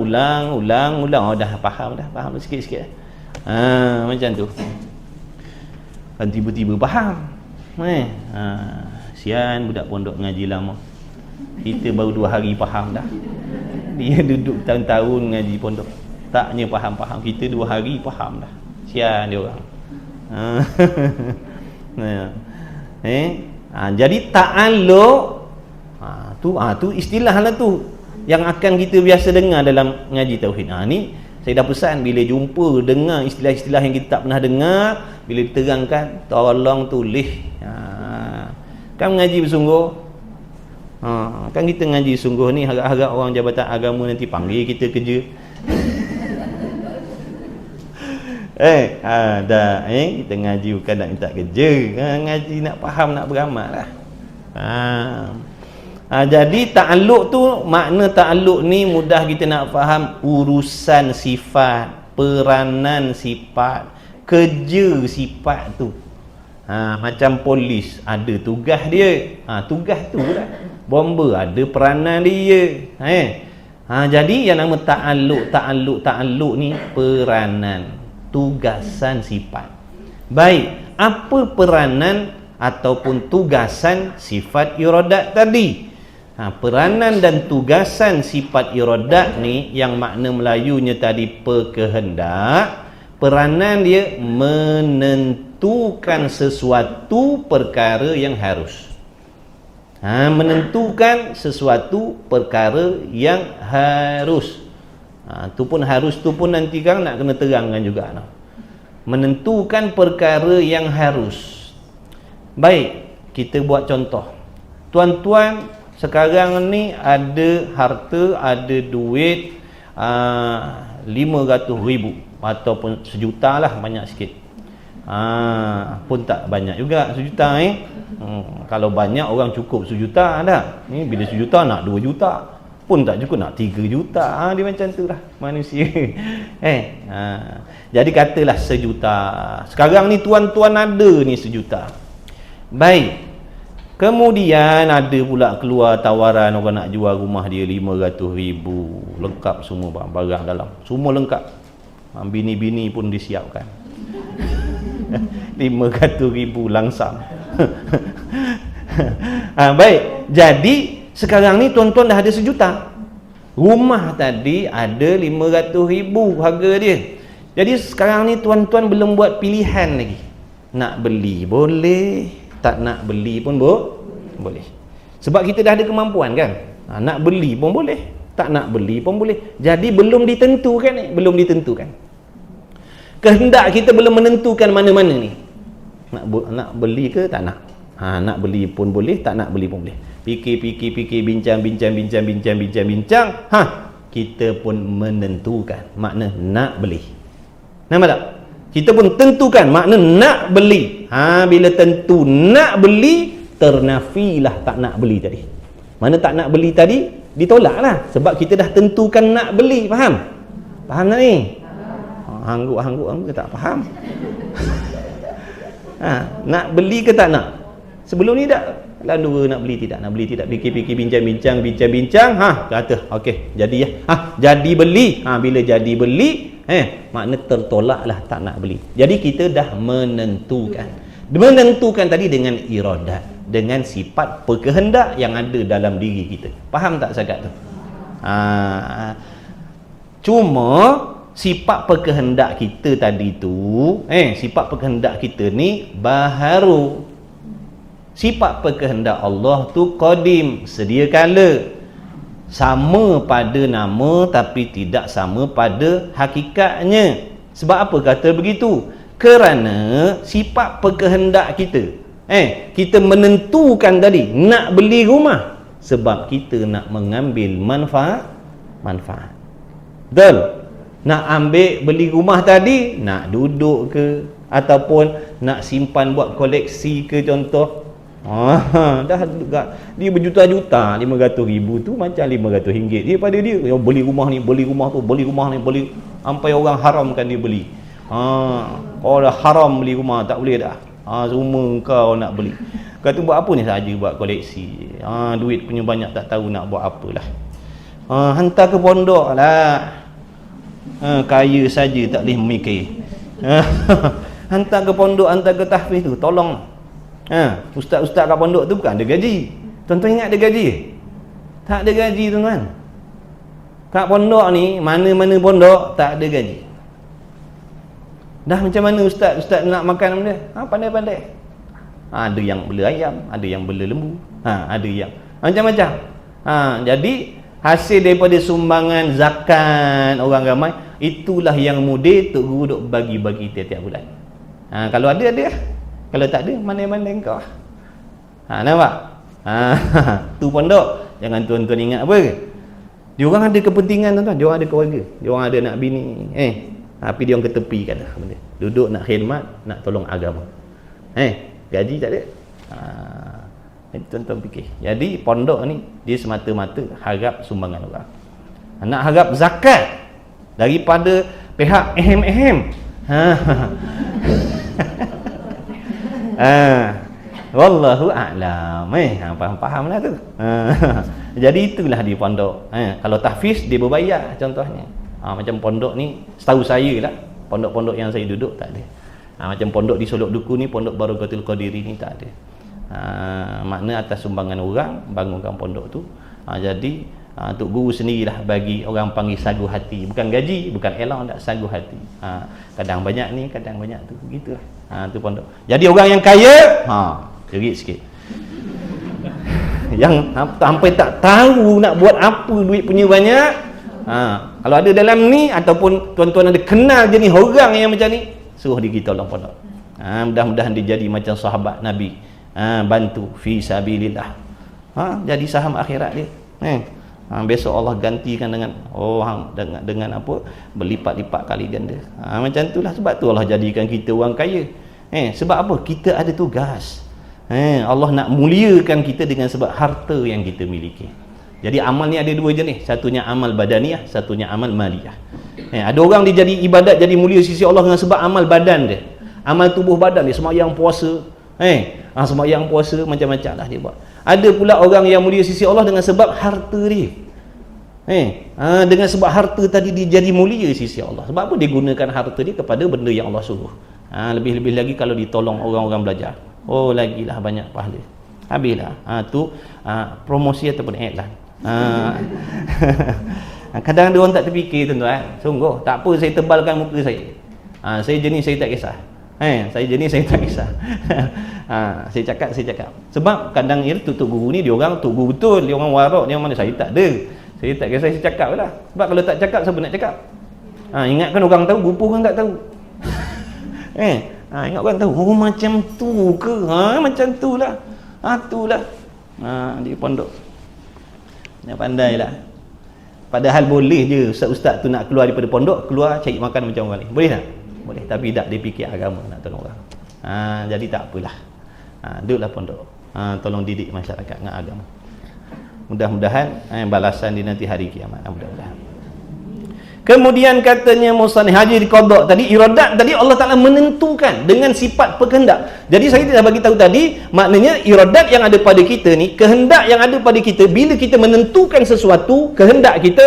A: dah faham sikit-sikit. Macam tu. Kan tiba-tiba faham. Sian budak pondok ngaji lama, kita baru 2 hari faham dah. Dia duduk tahun-tahun ngaji pondok, taknya faham, kita 2 hari faham dah. Sian dia orang. Jadi ta'alluq tu istilah lah tu yang akan kita biasa dengar dalam ngaji tauhid. Ni saya dah pesan, bila jumpa dengar istilah-istilah yang kita tak pernah dengar, bila diterangkan, tolong tulis. Kan ngaji bersungguh. Kan kita ngaji sungguh ni, harap-harap orang Jabatan Agama nanti panggil kita kerja. Kita ngaji bukan nak minta kerja, ngaji nak faham, nak beramal lah. Jadi ta'alluq tu, makna ta'alluq ni mudah kita nak faham, urusan sifat, peranan sifat, kerja sifat tu. Macam polis ada tugas dia, tugas tu lah. Bomba ada peranan dia. Jadi yang nama ta'alluq ni peranan, tugasan sifat. Baik, apa peranan ataupun tugasan sifat iradat tadi? Peranan dan tugasan sifat iradat ni yang makna Melayunya tadi berkehendak. Peranan dia menentukan sesuatu perkara yang harus. Menentukan sesuatu perkara yang harus. Tu pun harus tu pun nanti kan nak kena terangkan juga. Menentukan perkara yang harus. Baik, kita buat contoh. Tuan-tuan sekarang ni ada harta, ada duit 500,000 ataupun sejuta lah, banyak sikit. Pun tak banyak juga sejuta. Kalau banyak orang cukup sejuta dah. Ni bila sejuta nak 2 juta pun tak cukup, nak 3 juta. Dia macam tu lah manusia. Jadi katalah sejuta. Sekarang ni tuan-tuan ada ni sejuta. Baik, kemudian ada pula keluar tawaran orang nak jual rumah dia 500,000, lengkap semua barang dalam, semua lengkap, bini-bini pun disiapkan. 500,000 langsam. Baik, jadi sekarang ni tuan-tuan dah ada sejuta. Rumah tadi ada 500,000 harga dia. Jadi sekarang ni tuan-tuan belum buat pilihan lagi. Nak beli boleh, tak nak beli pun boleh. Sebab kita dah ada kemampuan kan. Nak beli pun boleh, tak nak beli pun boleh. Jadi belum ditentukan ni, belum ditentukan. Kehendak kita belum menentukan mana-mana ni. Nak beli ke tak nak? Nak beli pun boleh, tak nak beli pun boleh. Fikir, bincang. Kita pun menentukan makna nak beli. Nampak tak? Kita pun tentukan makna nak beli. Bila tentu nak beli, ternafilah tak nak beli tadi. Mana tak nak beli tadi ditolaklah, sebab kita dah tentukan nak beli. Faham? Faham tak ni? Hangguk tak faham. Nak beli ke tak nak? Sebelum ni dah lalu nak beli tidak, fikir, bincang, kata okey, jadi ya. Jadi beli. Bila jadi beli, makna tertolaklah tak nak beli. Jadi kita dah menentukan tadi dengan iradat, dengan sifat berkehendak yang ada dalam diri kita. Faham tak cakap tu? Cuma sifat berkehendak kita tadi tu, sifat berkehendak kita ni baharu. Sifat berkehendak Allah tu qadim, sedia kala. Sama pada nama tapi tidak sama pada hakikatnya. Sebab apa kata begitu? Kerana sifat berkehendak kita, kita menentukan tadi nak beli rumah sebab kita nak mengambil manfaat. Betul? Nak ambil beli rumah tadi, nak duduk ke ataupun nak simpan buat koleksi ke contoh. Dah dia berjuta-juta, 500,000 tu macam 500 ringgit dia pada dia. Beli rumah ni, beli rumah tu, beli sampai orang haramkan dia beli. Kalau dah haram beli rumah tak boleh dah. Semua kau nak beli. Kata buat apa ni saja, buat koleksi. Duit punya banyak tak tahu nak buat apalah. Hantar ke pondok lah. Kaya saja tak boleh memikir. Hantar ke pondok, hantar ke tahfiz tu, tolong. Ustaz-ustaz kat pondok tu bukan ada gaji. Tuan-tuan ingat ada gaji? Tak ada gaji tuan-tuan. Kat pondok ni, mana-mana pondok tak ada gaji. Dah macam mana ustaz nak makan benda? Pandai-pandai. Ada yang bela ayam, ada yang bela lembu, ada yang macam-macam. Jadi hasil daripada sumbangan zakat orang ramai, itulah yang mudah Tok Guru duk bagi-bagi tiap-tiap bulan. Kalau ada. Kalau tak ada, mana-mana engkau. Nampak? Tu pondok. Jangan tuan-tuan ingat apa ke? Diorang ada kepentingan tuan-tuan, diorang ada keluarga, diorang ada nak bini. Tapi diorang ketepikan dah benda. Duduk nak khidmat, nak tolong agama. Gaji tak ada. Tuan-tuan fikir. Jadi pondok ni dia semata-mata harap sumbangan orang. Nak harap zakat daripada pihak ehem-ehem. Wallahu a'lam. Faham-fahamlah tu. Jadi itulah di pondok. Kalau tahfiz dia berbayar contohnya. Macam pondok ni setahu saya lah, pondok-pondok yang saya duduk tak ada. Macam pondok di Solok Duku ni, pondok Barakatul Qadiri ni tak ada. Makna atas sumbangan orang bangunkan pondok tu. Jadi Tok Guru sendirilah bagi orang panggil sagu hati, bukan gaji, bukan elang, tak, sagu hati. Kadang banyak ni, kadang banyak tu, begitulah. Tu pondok. Jadi orang yang kaya jerit sikit. Yang sampai tak tahu nak buat apa duit punya banyak. Kalau ada dalam ni ataupun tuan-tuan ada kenal jenis orang yang macam ni, suruh dia pergi tolong pondok. Mudah-mudahan dia jadi macam sahabat Nabi. Bantu fi sabilillah. Jadi saham akhirat dia. Besok Allah gantikan dengan dengan apa, berlipat-lipat kali ganda. Macam itulah, sebab tu Allah jadikan kita orang kaya. Sebab apa? Kita ada tugas. Allah nak muliakan kita dengan sebab harta yang kita miliki. Jadi amal ni ada dua jenis, satunya amal badaniah, satunya amal maliyah. Ada orang dia jadi ibadat, jadi mulia sisi Allah dengan sebab amal badan dia, amal tubuh badan dia, sembahyang puasa. Sembahyang puasa macam-macam lah dia buat. Ada pula orang yang mulia sisi Allah dengan sebab harta dia. Dengan sebab harta tadi dia jadi mulia sisi Allah. Sebab apa? Dia gunakan harta dia kepada benda yang Allah suruh. Lebih-lebih lagi kalau ditolong orang-orang belajar. Lagilah banyak pahala. Habislah. Tu promosi ataupun iklan. Kadang dia orang tak terfikir tuan-tuan. Sungguh, tak apa saya tebalkan muka saya. Saya jenis saya tak kisah. Saya jenis saya tak kisah. Saya cakap. Sebab kadang Tok Guru ni dia orang Tok Guru betul, dia orang warak, dia orang mana, saya tak ada. Saya tak kisah, saya cakap lah. Sebab kalau tak cakap, siapa nak cakap? Ingatkan orang tahu, rupa orang tak tahu. Ingat orang tahu, macam tu ke? Macam tu lah. Itulah. Di pondok. Nak pandai lah. Padahal boleh je ustaz-ustaz tu nak keluar daripada pondok, keluar cari makan macam orang lain. Boleh tak? Boleh. Tapi tak dia fikir agama nak tolong orang. Jadi tak apalah. Duduklah pondok. Tolong didik masyarakat dengan agama. Mudah-mudahan balasan di nanti hari kiamat. Mudah-mudahan. Kemudian katanya musannif haji diqada tadi, iradat tadi Allah Taala menentukan dengan sifat berkehendak. Jadi saya dah bagi tahu tadi, maknanya iradat yang ada pada kita ni, kehendak yang ada pada kita, bila kita menentukan sesuatu, kehendak kita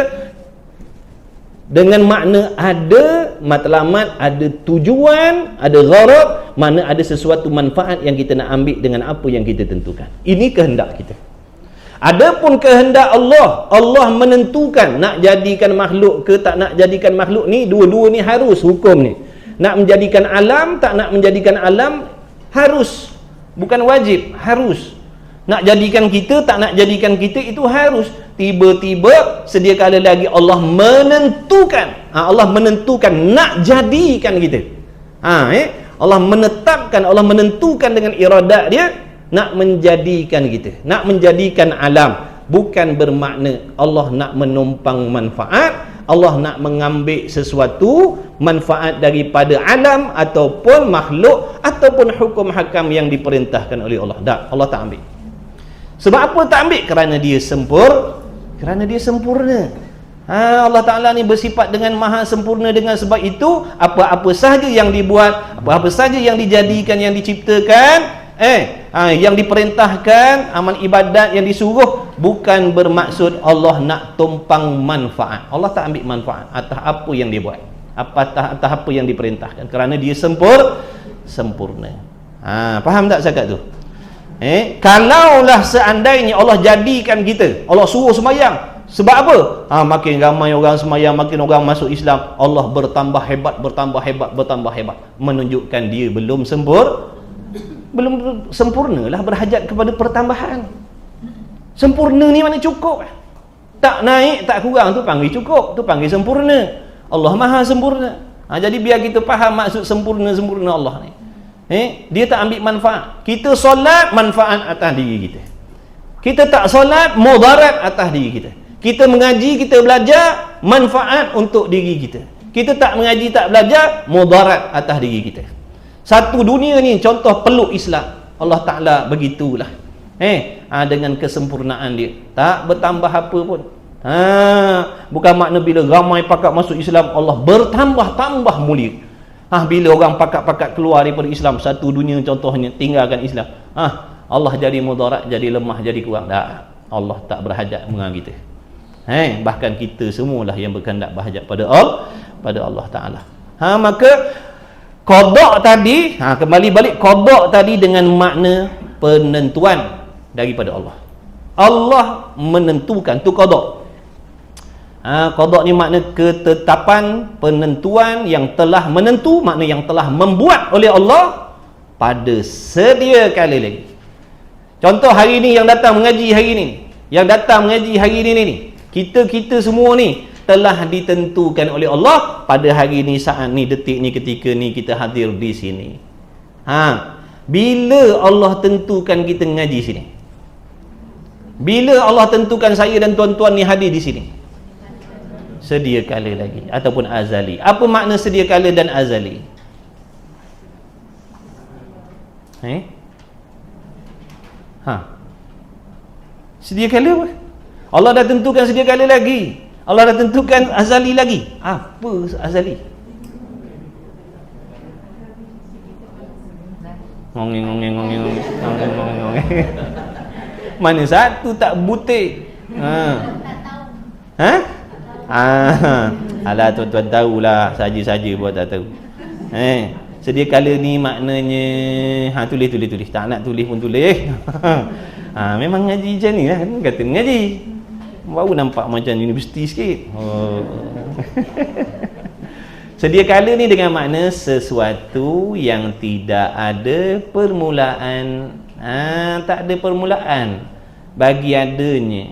A: dengan makna ada matlamat, ada tujuan, ada gharad, mana ada sesuatu manfaat yang kita nak ambil dengan apa yang kita tentukan. Ini kehendak kita. Adapun kehendak Allah, Allah menentukan nak jadikan makhluk ke tak nak jadikan makhluk ni, dua-dua ni harus hukum ni. Nak menjadikan alam, tak nak menjadikan alam, harus. Bukan wajib, harus. Nak jadikan kita, tak nak jadikan kita, itu harus. Tiba-tiba sedia kala lagi Allah menentukan. Allah menentukan nak jadikan kita. Allah menetapkan, Allah menentukan dengan iradat dia nak menjadikan kita, nak menjadikan alam. Bukan bermakna Allah nak menumpang manfaat, Allah nak mengambil sesuatu manfaat daripada alam ataupun makhluk ataupun hukum hakam yang diperintahkan oleh Allah. Tak, Allah tak ambil. Sebab apa tak ambil? Kerana dia kerana dia sempurna. Allah Ta'ala ni bersifat dengan maha sempurna. Dengan sebab itu apa-apa sahaja yang dibuat, apa-apa sahaja yang dijadikan, yang diciptakan, yang diperintahkan, amal ibadat yang disuruh, bukan bermaksud Allah nak tumpang manfaat. Allah tak ambil manfaat atas apa yang dia buat, atas apa yang diperintahkan, kerana dia sempurna. Faham tak cakap tu? Kalaulah seandainya Allah jadikan kita, Allah suruh sembahyang, sebab apa? Makin ramai orang sembahyang, makin orang masuk Islam, Allah bertambah hebat, menunjukkan dia belum belum sempurnalah, berhajat kepada pertambahan. Sempurna ni mana cukup. Tak naik tak kurang tu panggil cukup, tu panggil sempurna. Allah Maha sempurna. Jadi biar kita faham maksud sempurna Allah ni. Dia tak ambil manfaat. Kita solat manfaat atas diri kita. Kita tak solat mudarat atas diri kita. Kita mengaji, kita belajar manfaat untuk diri kita. Kita tak mengaji, tak belajar mudarat atas diri kita. Satu dunia ni contoh peluk Islam. Allah Ta'ala begitulah. Dengan kesempurnaan dia. Tak bertambah apa pun. Bukan makna bila ramai pakat masuk Islam Allah bertambah-tambah mulia. Bila orang pakat-pakat keluar daripada Islam, satu dunia contohnya tinggalkan Islam, Allah jadi mudarat, jadi lemah, jadi kurang. Tak. Allah tak berhajat dengan kita. Bahkan kita semualah yang berkehendak berhajat pada Allah Ta'ala. Maka qada tadi, kembali balik qada tadi dengan makna penentuan daripada Allah. Allah menentukan, tu qada. Qada ni makna ketetapan, penentuan yang telah menentu, makna yang telah membuat oleh Allah pada sedia kala lagi. Contoh hari ni yang datang mengaji hari ni, yang datang mengaji hari ni, kita semua ni telah ditentukan oleh Allah pada hari ni, saat ni, detik ni, ketika ni kita hadir di sini. Bila Allah tentukan kita mengaji sini? Bila Allah tentukan saya dan tuan-tuan ni hadir di sini? Sedia kala lagi ataupun azali. Apa makna sedia kala dan azali? Sedia kala apa? Allah dah tentukan sedia kala lagi. Allah dah tentukan azali lagi. Apa azali? Ngong. Mana satu tak butik? Alah, tuan-tuan tahulah, saja-saja buat tak tahu. Sedia kala ni maknanya tulis. Tak nak tulis pun tulis. Memang ngaji macam ni lah, kata ngaji. Baru nampak macam universiti sikit. Sedia kala ni dengan makna sesuatu yang tidak ada permulaan. Tak ada permulaan bagi adanya.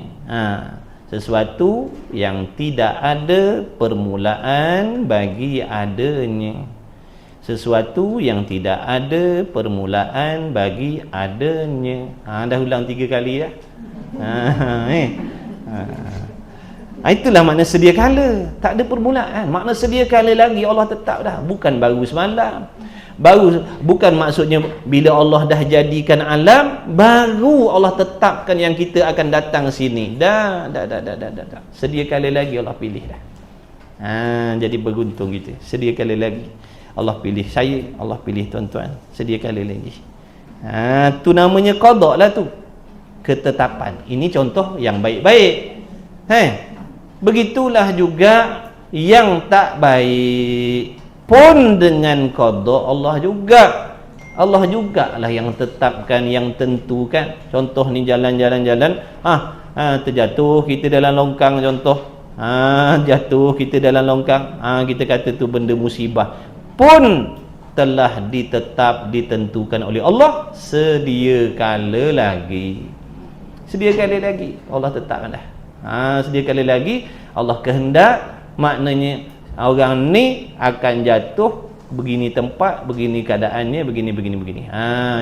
A: Sesuatu yang tidak ada permulaan bagi adanya. Sesuatu yang tidak ada permulaan bagi adanya. Dah ulang 3 kali dah. Itulah makna sedia kala. Tak ada permulaan. Makna sedia kala lagi Allah tetap dah. Bukan baru semalam. Bukan maksudnya bila Allah dah jadikan alam, baru Allah tetapkan yang kita akan datang sini. Dah. Sedia kala lagi Allah pilih dah. Jadi beruntung kita. Sedia kala lagi Allah pilih saya, Allah pilih tuan-tuan. Sedia kala lagi. Tu namanya qada lah tu. Ketetapan. Ini contoh yang baik-baik. Begitulah juga yang tak baik pun dengan qada Allah jugalah yang tetapkan, yang tentukan. Contoh ni jalan-jalan terjatuh kita dalam longkang, contoh jatuh kita dalam longkang, kita kata tu benda musibah, pun telah ditentukan oleh Allah sedia kala lagi Allah tetapkan dah. Sedia kala lagi Allah kehendak, maknanya orang ni akan jatuh begini tempat, begini keadaannya, begini.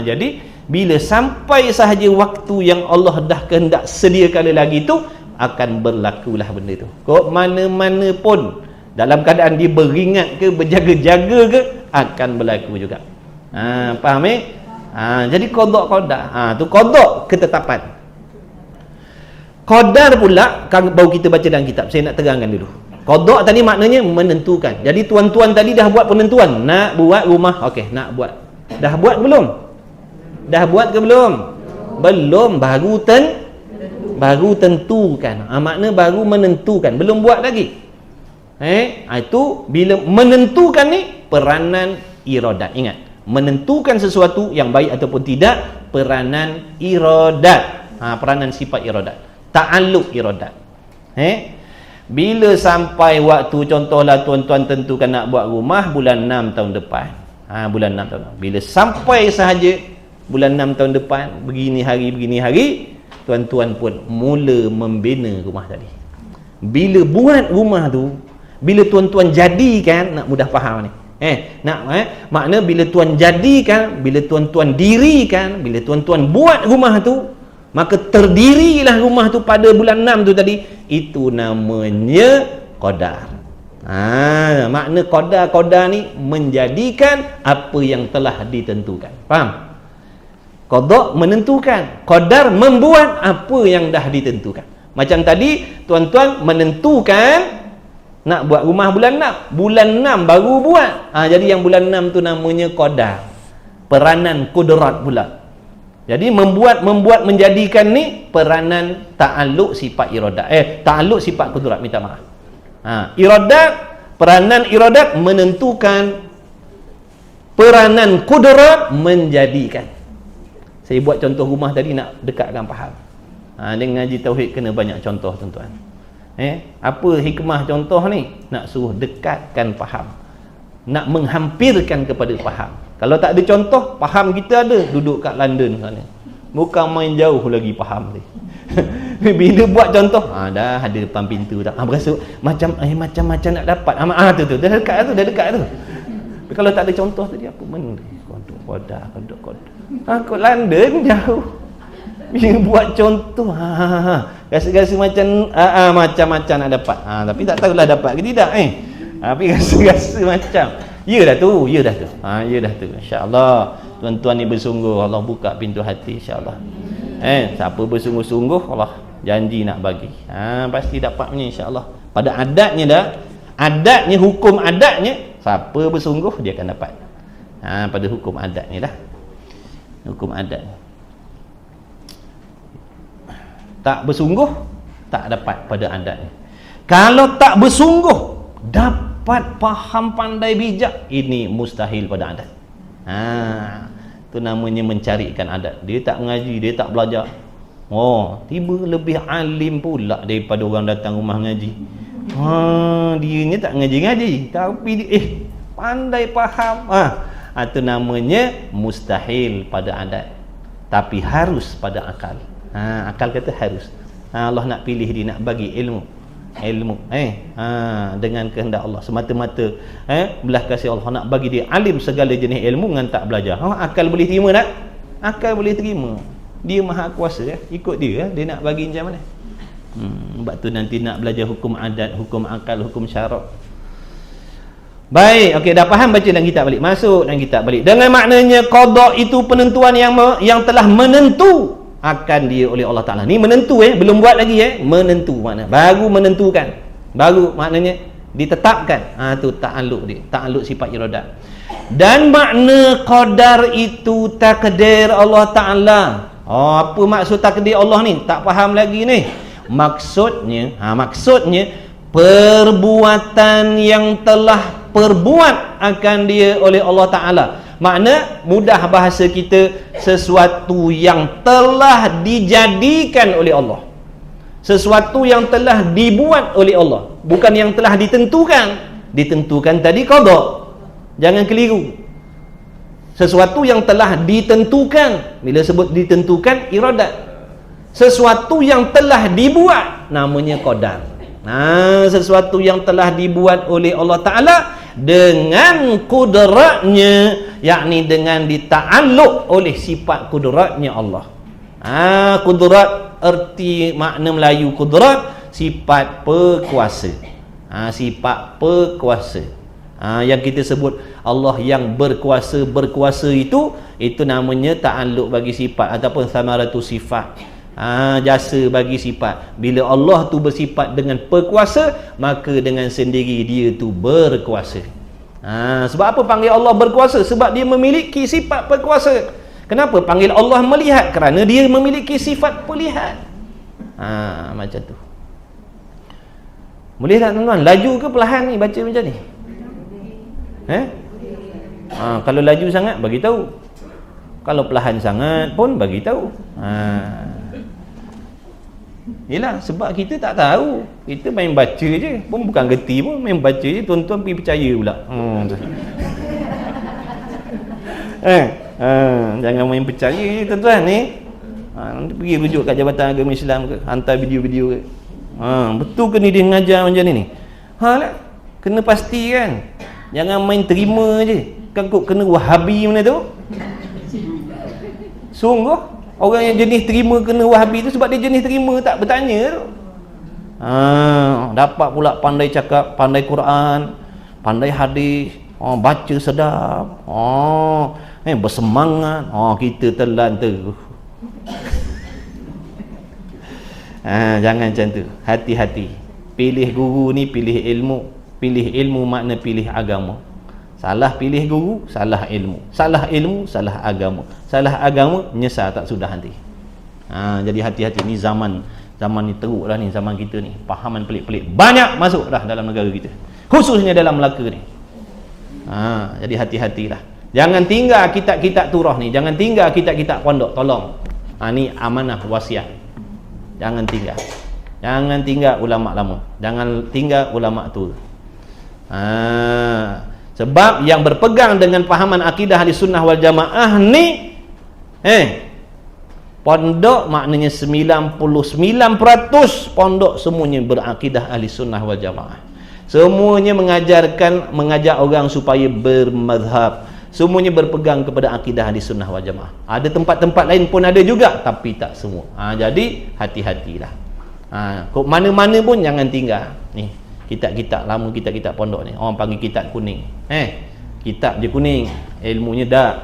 A: Jadi bila sampai sahaja waktu yang Allah dah kehendak sedia kala lagi tu, akan berlakulah benda tu. Kok mana-mana pun, dalam keadaan dia beringat ke, berjaga-jaga ke, akan berlaku juga. Faham jadi qada. Tu qada ketetapan. Qadar pula baru kita baca dalam kitab. Saya nak terangkan dulu. Qada tadi maknanya menentukan. Jadi tuan-tuan tadi dah buat penentuan, nak buat rumah. Okey, nak buat. Dah buat belum? Dah buat ke belum? Belum, baru tentukan. Makna baru menentukan, belum buat lagi. Itu bila menentukan ni peranan iradat. Ingat, menentukan sesuatu yang baik ataupun tidak, peranan iradat. Peranan sifat iradat, ta'alluq iradat. Bila sampai waktu, contohlah tuan-tuan tentukan nak buat rumah bulan 6 tahun depan. Bulan 6 tahun. Bila sampai sahaja bulan 6 tahun depan begini hari, tuan-tuan pun mula membina rumah tadi. Bila buat rumah tu, bila tuan-tuan jadikan, nak mudah faham ni. Makna bila tuan jadikan, bila tuan-tuan dirikan, bila tuan-tuan buat rumah tu, maka terdirilah rumah tu pada bulan 6 tu tadi. Itu namanya qadar. Makna qadar ni menjadikan apa yang telah ditentukan. Faham? Qada menentukan, qadar membuat apa yang dah ditentukan. Macam tadi tuan-tuan menentukan nak buat rumah bulan 6, bulan 6 baru buat. Jadi yang bulan 6 tu namanya qadar. Peranan kudrat pula. Jadi membuat menjadikan ni peranan ta'alluq sifat iradat. Ta'alluq sifat kudrat, minta maaf. Iradat, peranan iradat menentukan, peranan kudrat menjadikan. Saya buat contoh rumah tadi nak dekatkan faham. Dengan ngaji tauhid kena banyak contoh tuan-tuan. Apa hikmah contoh ni? Nak suruh dekatkan faham, nak menghampirkan kepada faham. Kalau tak ada contoh, faham kita ada duduk kat London sana, bukan main jauh lagi faham ni. Bila buat contoh, dah ada depan pintu dah, berasa macam-macam nak dapat. Tu dah dekat tu. Tapi kalau tak ada contoh tadi, apa benda kodok kat London jauh. Bila buat contoh, rasa-rasa macam-macam nak dapat. Tapi tak tahulah dapat ke tidak. Tapi rasa-rasa macam ya dah tu. InsyaAllah tuan-tuan ni bersungguh, Allah buka pintu hati insyaAllah. Siapa bersungguh-sungguh, Allah janji nak bagi. Pasti dapat punya insyaAllah. Pada adatnya dah, hukum adatnya, siapa bersungguh dia akan dapat. Pada hukum adatnya dah. Hukum adat. Tak bersungguh tak dapat pada adatnya. Kalau tak bersungguh dapat faham pandai bijak, ini mustahil pada adat. Itu namanya mencarikan adat. Dia tak mengaji, dia tak belajar. Tiba lebih alim pula daripada orang datang rumah ngaji. Dia ni tak ngaji-ngaji, tapi dia pandai faham. Itu namanya mustahil pada adat, tapi harus pada akal. Akal kata harus. Allah nak pilih dia, nak bagi ilmu dengan kehendak Allah semata-mata. Belah kasih Allah nak bagi dia alim segala jenis ilmu dengan tak belajar. Akal boleh terima tak? Akal boleh terima. Dia maha kuasa, ikut dia, dia nak bagi macam mana. Sebab tu nanti nak belajar hukum adat, hukum akal, hukum syarak. Baik, okey, dah faham, baca dalam kitab balik. Masuk dalam kitab balik. Dengan maknanya qada itu penentuan yang telah menentu akan dia oleh Allah Ta'ala. Ni menentu, belum buat lagi, menentu makna. Baru menentukan. Baru maknanya ditetapkan. Tu ta'alluq dia. Ta'alluq sifat iradat. Dan makna qadar itu takdir Allah Ta'ala. Apa maksud takdir Allah ni? Tak faham lagi ni. Maksudnya perbuatan yang telah perbuat akan dia oleh Allah Ta'ala. Makna mudah bahasa kita, sesuatu yang telah dijadikan oleh Allah, sesuatu yang telah dibuat oleh Allah, bukan yang telah ditentukan tadi qada. Jangan keliru. Sesuatu yang telah ditentukan, bila sebut ditentukan iradat. Sesuatu yang telah dibuat namanya qadar. Sesuatu yang telah dibuat oleh Allah Ta'ala dengan kudratnya, yakni dengan dita'alluq oleh sifat kudratnya Allah. Kudrat, erti makna Melayu kudrat, sifat berkuasa. Sifat berkuasa. Yang kita sebut Allah yang berkuasa itu namanya ta'alluq bagi sifat ataupun samaratu sifat. Jasa bagi sifat. Bila Allah tu bersifat dengan berkuasa, maka dengan sendiri dia tu berkuasa. Sebab apa panggil Allah berkuasa? Sebab dia memiliki sifat berkuasa. Kenapa panggil Allah melihat? Kerana dia memiliki sifat melihat. Macam tu. Boleh tak tuan-tuan? Laju ke perlahan ni baca macam ni? Kalau laju sangat bagi tahu. Kalau perlahan sangat pun bagi tahu. Yelah, sebab kita tak tahu. Kita main baca je, pun bukan gerti pun, main baca je, tuan-tuan pergi percaya pula. Jangan main percaya ni tuan-tuan ni. Nanti pergi rujuk kat Jabatan Agama Islam ke, hantar video-video ke. Betul ke ni dia mengajar macam ni? Lah, kena pastikan. Jangan main terima je. Kan kok kena Wahabi mana tu? Sungguh orang yang jenis terima kena Wahabi tu sebab dia jenis terima tak bertanya tu. Dapat pula pandai cakap, pandai Quran, pandai hadis, baca sedap, bersemangat, kita telan tu. Jangan macam tu. Hati-hati. Pilih guru ni pilih ilmu. Pilih ilmu makna pilih agama. Salah pilih guru, salah ilmu. Salah ilmu, salah agama. Salah agama, nyesal tak sudah nanti. Jadi hati-hati. Ni zaman ni teruk lah ni, zaman kita ni. Pahaman pelik-pelik banyak masuk dah dalam negara kita, khususnya dalam Melaka ni. Jadi hati-hatilah. Jangan tinggal kitab-kitab turah ni. Jangan tinggal kitab-kitab pondok. Tolong. Ni amanah wasiat. Jangan tinggal. Jangan tinggal ulama lama. Jangan tinggal ulama tua. Sebab yang berpegang dengan pahaman akidah Ahlussunnah wal Jamaah ni pondok maknanya 99% pondok semuanya berakidah Ahlussunnah wal Jamaah. Semuanya mengajak orang supaya bermazhab. Semuanya berpegang kepada akidah Ahlussunnah wal Jamaah. Ada tempat-tempat lain pun ada juga, tapi tak semua. Jadi hati-hatilah. Kok mana-mana pun jangan tinggal. Ni kitab-kitab lama, kitab-kitab pondok ni. Orang panggil kitab kuning. Kitab je kuning, ilmunya dak.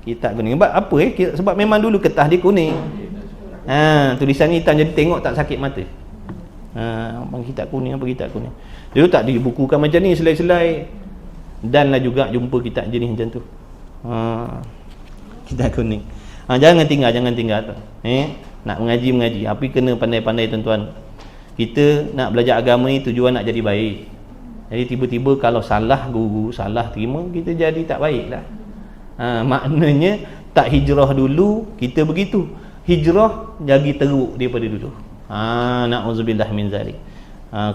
A: Kitab kuning. Sebab apa sebab memang dulu kertas dia kuning. Tulisan hitam jadi tengok tak sakit mata. Apa kitab kuning, apa kitab kuning. Dia tak dibukukan macam ni selai-selai. Dan lah juga jumpa kitab jenis macam tu. Kitab kuning. Jangan tinggal tu. Nak mengaji, tapi kena pandai-pandai tuan-tuan. Kita nak belajar agama ni tujuan nak jadi baik. Jadi tiba-tiba kalau salah guru, salah terima, kita jadi tak baik lah. Maknanya tak hijrah dulu, kita begitu. Hijrah jadi teruk daripada dulu. Na'udzubillah min zalik.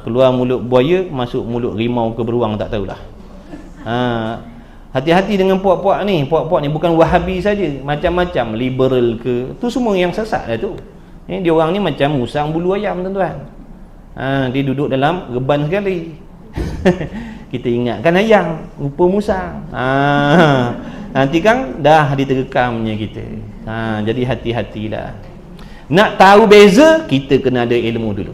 A: Keluar mulut buaya, masuk mulut rimau ke beruang, tak tahulah. Hati-hati dengan puak-puak ni. Puak-puak ni bukan Wahabi saja, macam-macam, liberal ke, tu semua yang sesat lah tu. Dia orang ni macam musang bulu ayam tuan-tuan. Dia duduk dalam reban sekali. Kita ingatkan ayam, rupa musang. Nanti kan dah diterkamnya kita. Jadi hati-hatilah. Nak tahu beza, kita kena ada ilmu dulu.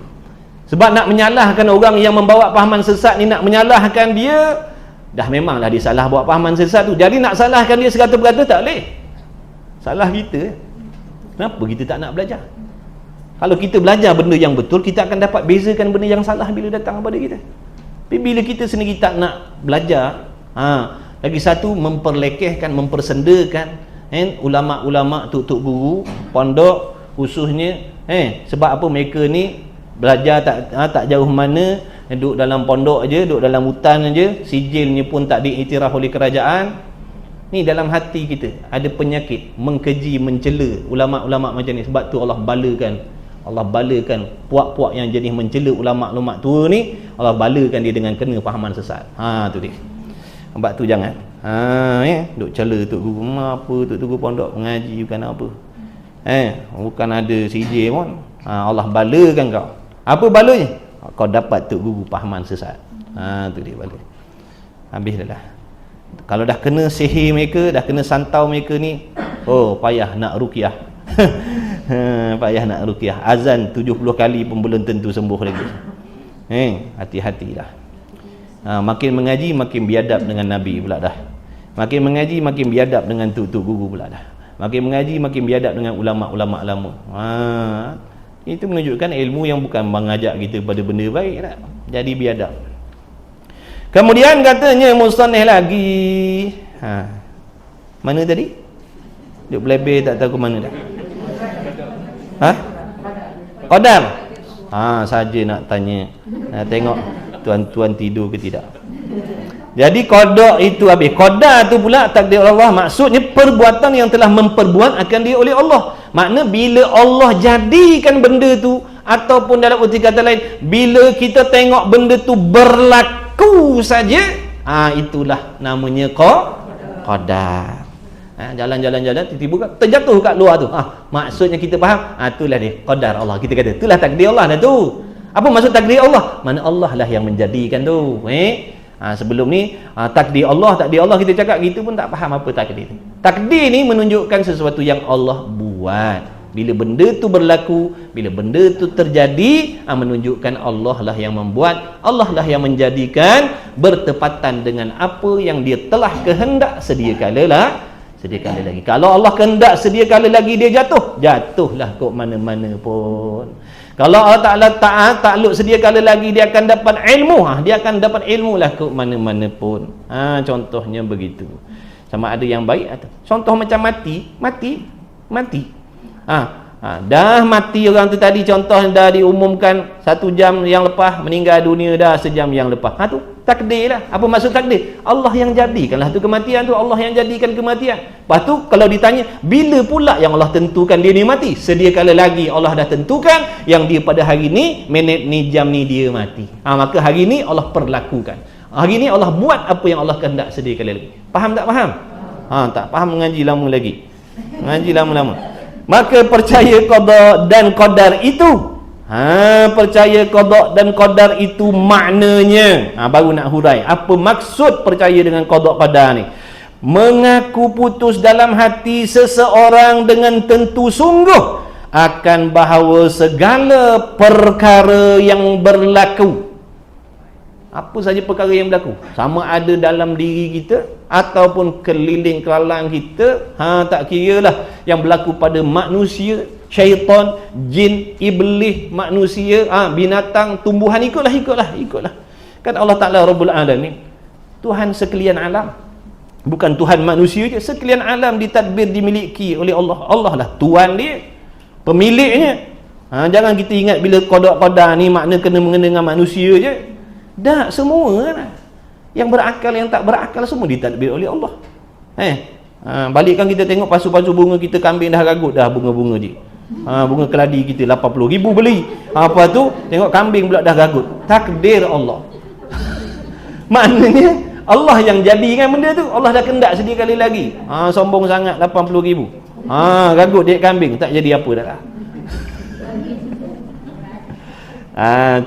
A: Sebab nak menyalahkan orang yang membawa pahaman sesat ni, nak menyalahkan dia, dah memanglah dia salah bawa pahaman sesat tu. Jadi nak salahkan dia 100% tak boleh. Salah kita. Kenapa kita tak nak belajar? Kalau kita belajar benda yang betul, kita akan dapat bezakan benda yang salah bila datang kepada kita. Tapi bila kita sendiri tak nak belajar, lagi satu memperlekehkan, mempersendakan ulama-ulama, tuk-tuk guru pondok khususnya. Sebab apa mereka ni belajar tak jauh mana, duduk dalam pondok aja, duduk dalam hutan aja, sijilnya pun tak diiktiraf oleh kerajaan. Ni dalam hati kita ada penyakit mengkeji, mencela ulama-ulama macam ni. Sebab tu Allah balakan puak-puak yang jenis mencela ulama-ulama tua ni, Allah balakan dia dengan kena pahaman sesat. Tu dia. Sebab tu jangan duk cela tok guru apa, tok guru pondok mengaji bukan apa. Bukan ada sijil pun. Allah balakan kau. Apa balanya? Kau dapat tok guru pahaman sesat. Tu dia bala. Habis dah. Kalau dah kena sihir mereka, dah kena santau mereka ni, payah nak ruqyah. Payah nak ruqyah. Azan 70 kali pun belum tentu sembuh lagi. Hati-hatilah. Makin mengaji makin biadab dengan Nabi pula dah. Makin mengaji makin biadab dengan tuk-tuk guru pula dah. Makin mengaji makin biadab dengan ulama-ulama lama. Itu menunjukkan ilmu yang bukan mengajak kita pada benda baik tak? Jadi biadab. Kemudian katanya musannif lagi. Mana tadi? Duk belebeh tak tahu ke mana dah. Qadar. Saja nak tanya. Nak tengok tuan-tuan tidur ke tidak. Jadi qada itu habis. Qadar tu pula takdir Allah, maksudnya perbuatan yang telah memperbuat akan dia oleh Allah. Makna bila Allah jadikan benda tu, ataupun dalam erti kata lain, bila kita tengok benda tu berlaku saja, Itulah namanya qadar. Jalan-jalan tiba-tiba terjatuh kat luar tu. Maksudnya kita faham, itulah dia qadar Allah. Kita kata itulah takdir Allah dah tu. Apa maksud takdir Allah? Mana Allah lah yang menjadikan tu. Sebelum ni takdir Allah kita cakap gitu pun tak faham apa takdir ni. Takdir ni menunjukkan sesuatu yang Allah buat. Bila benda tu berlaku, bila benda tu terjadi, menunjukkan Allah lah yang membuat, Allah lah yang menjadikan bertepatan dengan apa yang dia telah kehendak sedia kala lagi. Kalau Allah kehendak sedia kala lagi dia jatuhlah kok mana-mana pun. Kalau Allah Ta'ala takluk sedia kala lagi dia akan dapat ilmu, dia akan dapat ilmu lah kok mana-mana pun. Contohnya begitu. Sama ada yang baik atau contoh macam mati. Dah mati orang tu tadi, contoh dah diumumkan 1 jam yang lepas, meninggal dunia dah sejam yang lepas. Tu takdir lah. Apa maksud takdir? Allah yang jadikanlah tu kematian tu, Allah yang jadikan kematian. Lepas tu kalau ditanya bila pula yang Allah tentukan dia ni mati, sedia kala lagi Allah dah tentukan yang dia pada hari ni, minit ni, jam ni dia mati. Maka hari ni Allah perlakukan, hari ni Allah buat apa yang Allah kehendak sedia kala lagi. Faham tak faham? Tak faham mengaji lama lagi, mengaji lama-lama. Maka percaya qada dan qadar itu, percaya qada dan qadar itu maknanya, baru nak hurai apa maksud percaya dengan qada qadar ni. Mengaku putus dalam hati seseorang dengan tentu sungguh akan bahawa segala perkara yang berlaku, apa saja perkara yang berlaku, sama ada dalam diri kita ataupun keliling kelalang kita, tak kira lah yang berlaku pada manusia, syaitan, jin, iblis, manusia, binatang, tumbuhan, ikutlah. Kan Allah Ta'ala Rabbul Alamin, Tuhan sekalian alam, bukan Tuhan manusia je, sekalian alam ditadbir, dimiliki oleh Allah. Allah lah Tuhan dia, pemiliknya. Jangan kita ingat bila qada ni makna kena-mengena dengan manusia je. Dah, semua lah. Yang berakal, yang tak berakal, semua ditadbir oleh Allah. Balikkan kita tengok pasu-pasu bunga kita, kambing dah ragut dah bunga-bunga je. Bunga keladi kita 80,000 beli. Apa tu? Tengok kambing pula dah ragut. Takdir Allah. Maknanya Allah yang jadikan benda tu. Allah dah kendak sedia kali lagi. Sombong sangat 80,000. Ragut dia kambing, tak jadi apa dah lah.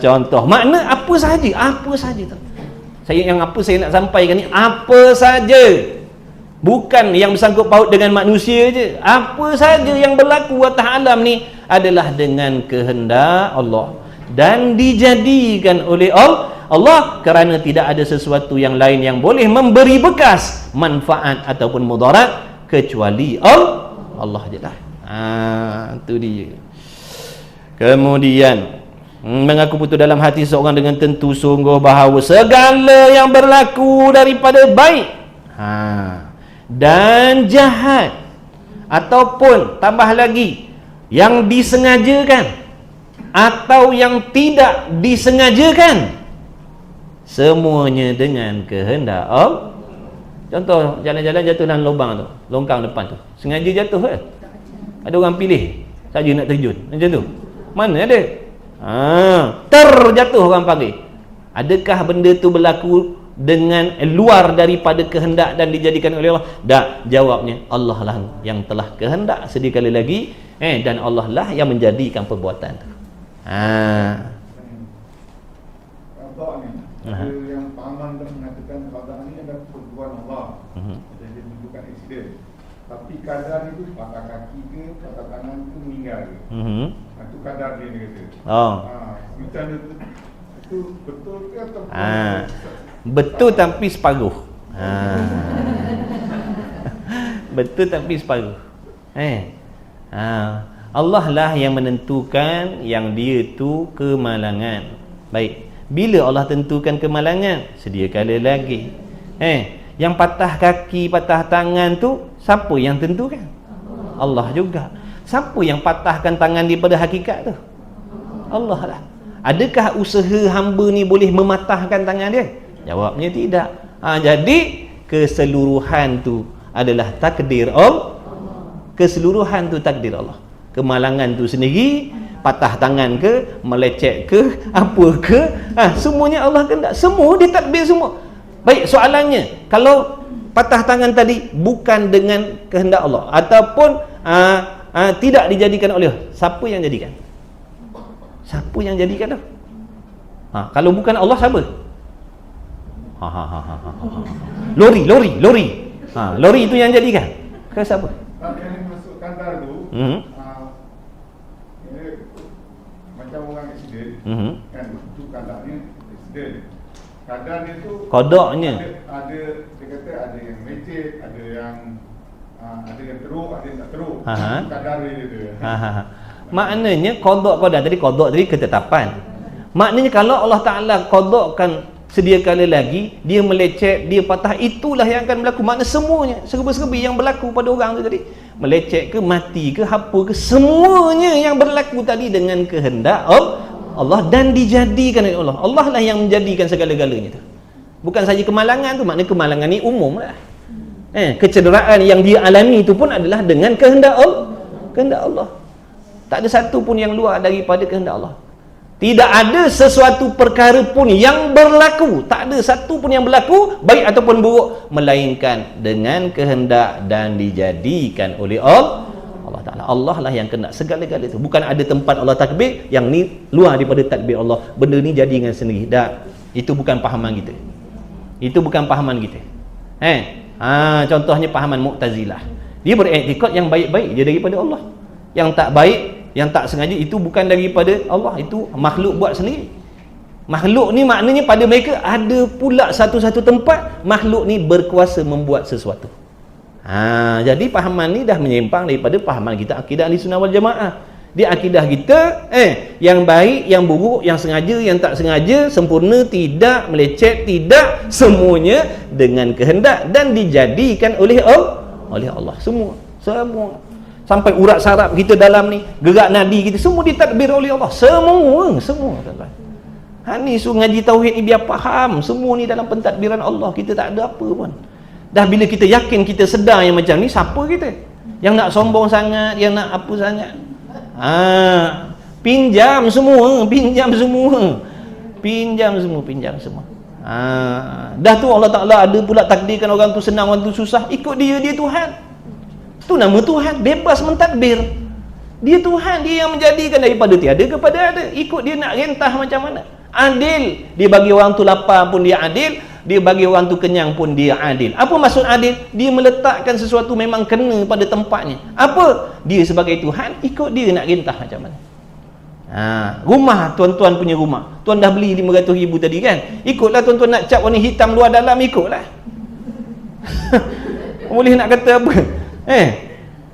A: Contoh makna apa saja tu. Saya nak sampaikan ni apa saja, bukan yang bersangkut paut dengan manusia je. Apa saja yang berlaku atas alam ni adalah dengan kehendak Allah dan dijadikan oleh Allah, kerana tidak ada sesuatu yang lain yang boleh memberi bekas manfaat ataupun mudarat kecuali Allah je lah. Itu dia. Kemudian mengaku putus dalam hati seorang dengan tentu sungguh bahawa segala yang berlaku daripada baik dan jahat, ataupun tambah lagi yang disengajakan atau yang tidak disengajakan, semuanya dengan kehendak Allah. Contoh jalan-jalan jatuh dalam lubang tu, longkang depan tu, sengaja jatuh kan? Ada orang pilih saja nak terjun macam tu, mana ada? Terjatuh orang panggil. Adakah benda tu berlaku dengan luar daripada kehendak dan dijadikan oleh Allah? Tak. Jawabnya Allah lah yang telah kehendak sedia kali lagi, dan Allah lah yang menjadikan perbuatan tu.
B: Yang paman dah mengatakan qada ni adalah perbuatan Allah. Jadi bukan insiden. Tapi kadar itu patah kaki ke, patah tangan ke, meninggal ke. Itu kadar dia kata. Macam itu betul ke atau
A: betul tapi separuh. Betul tapi separuh. Allah lah yang menentukan yang dia tu kemalangan. Baik. Bila Allah tentukan kemalangan, sedia kala lagi. Yang patah kaki, patah tangan tu siapa yang tentukan? Allah juga. Siapa yang patahkan tangan daripada hakikat tu? Allah lah. Adakah usaha hamba ni boleh mematahkan tangan dia? Jawabnya tidak. Jadi keseluruhan tu adalah takdir Allah. Keseluruhan tu takdir Allah. Kemalangan tu sendiri, patah tangan ke, melecet ke, apa ke, semuanya Allah kehendak. Semua ditadbir semua.
C: Baik, soalannya, kalau patah tangan tadi bukan dengan kehendak Allah ataupun tidak dijadikan oleh Allah, siapa yang jadikan? Siapa yang jadikan tu? Kalau bukan Allah, siapa? Lori. Lori itu yang jadikan? Ke siapa?
B: Yang masuk kadar tu, dia macam orang aksiden, kan? Itu kadarnya aksiden. Kadar dia tu
C: Kodoknya
B: ada dia kata ada yang lecet, ada yang teruk, ada yang tak teruk. Kadar dia tu.
C: Maknanya kodok tadi ketetapan. Maknanya kalau Allah Ta'ala kodokkan sedia kala lagi, dia melecet, dia patah, itulah yang akan berlaku. Makna semuanya, serba-serbi yang berlaku pada orang tu tadi, melecet ke, mati ke, apa ke, semuanya yang berlaku tadi dengan kehendak Allah dan dijadikan oleh Allah. Allah lah yang menjadikan segala-galanya tu. Bukan saja kemalangan tu, makna kemalangan ni umum lah. Kecederaan yang dia alami itu pun adalah dengan kehendak Allah. Tak ada satu pun yang luar daripada kehendak Allah. Tidak ada sesuatu perkara pun yang berlaku, tak ada satu pun yang berlaku baik ataupun buruk, melainkan dengan kehendak dan dijadikan oleh Allah Ta'ala. Allah lah yang kena segala-gala itu. Bukan ada tempat Allah takbir, yang ni luar daripada takbir Allah, benda ni jadi dengan sendiri. Itu bukan pahaman kita. Itu bukan pahaman kita. Contohnya pahaman Mu'tazilah. Dia beriktikad yang baik-baik dia daripada Allah. Yang tak baik, yang tak sengaja, itu bukan daripada Allah, itu makhluk buat sendiri. Makhluk ni maknanya pada mereka ada pula satu-satu tempat makhluk ni berkuasa membuat sesuatu. Jadi pahaman ni dah menyimpang daripada pahaman kita akidah Ahlussunnah wal Jamaah. Di akidah kita yang baik, yang buruk, yang sengaja, yang tak sengaja, sempurna, tidak, melecet, tidak, semuanya dengan kehendak dan dijadikan oleh Allah. Semua sampai urat saraf kita dalam ni, gerak nadi kita, semua ditadbir oleh Allah. Semua tuan-tuan. Ni suruh ngaji tauhid ni biar faham, semua ni dalam pentadbiran Allah. Kita tak ada apa pun. Dah bila kita yakin, kita sedar yang macam ni, siapa kita? Yang nak sombong sangat, yang nak apa sangat? Pinjam semua. Dah tu Allah Ta'ala ada pula takdirkan orang tu senang, orang tu susah, ikut dia Tuhan. Itu nama Tuhan, bebas mentadbir. Dia Tuhan, dia yang menjadikan daripada tiada kepada ada. Ikut dia nak rentah macam mana. Adil, dia bagi orang tu lapar pun dia adil, dia bagi orang tu kenyang pun dia adil. Apa maksud adil? Dia meletakkan sesuatu memang kena pada tempatnya. Apa? Dia sebagai Tuhan, ikut dia nak rentah macam mana. Rumah, tuan-tuan punya rumah, tuan dah beli 500,000 tadi kan, ikutlah tuan-tuan nak cat warna hitam luar dalam, ikutlah. Boleh nak kata apa?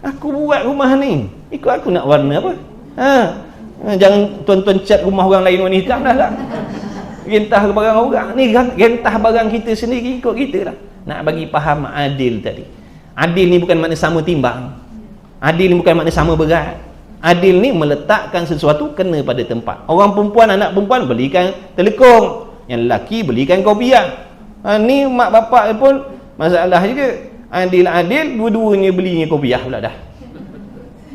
C: Aku buat rumah ni, ikut aku nak warna apa? Jangan tuan-tuan cat rumah orang lain warna hitam dah lah. Rentah barang orang ni, rentah barang kita sendiri, ikut kita lah. Nak bagi faham adil tadi. Adil ni bukan makna sama timbang. Adil ni bukan makna sama berat. Adil ni meletakkan sesuatu kena pada tempat. Orang perempuan, anak perempuan belikan telekong, yang lelaki belikan kopiah. Ni mak bapak pun masalah juga. Adil-adil, dua-duanya belinya kopiah pula dah.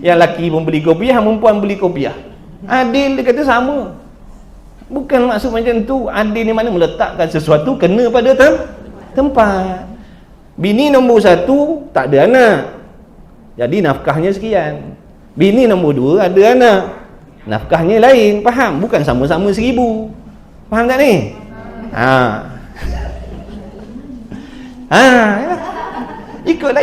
C: Yang lelaki pun beli kopiah, perempuan beli kopiah. Adil dia kata sama. Bukan maksud macam tu. Adil ni mana meletakkan sesuatu kena pada tempat. Bini nombor 1 tak ada anak, jadi nafkahnya sekian. Bini nombor 2 ada anak, nafkahnya lain. Faham? Bukan sama-sama 1,000. Faham tak ni? Ikutlah.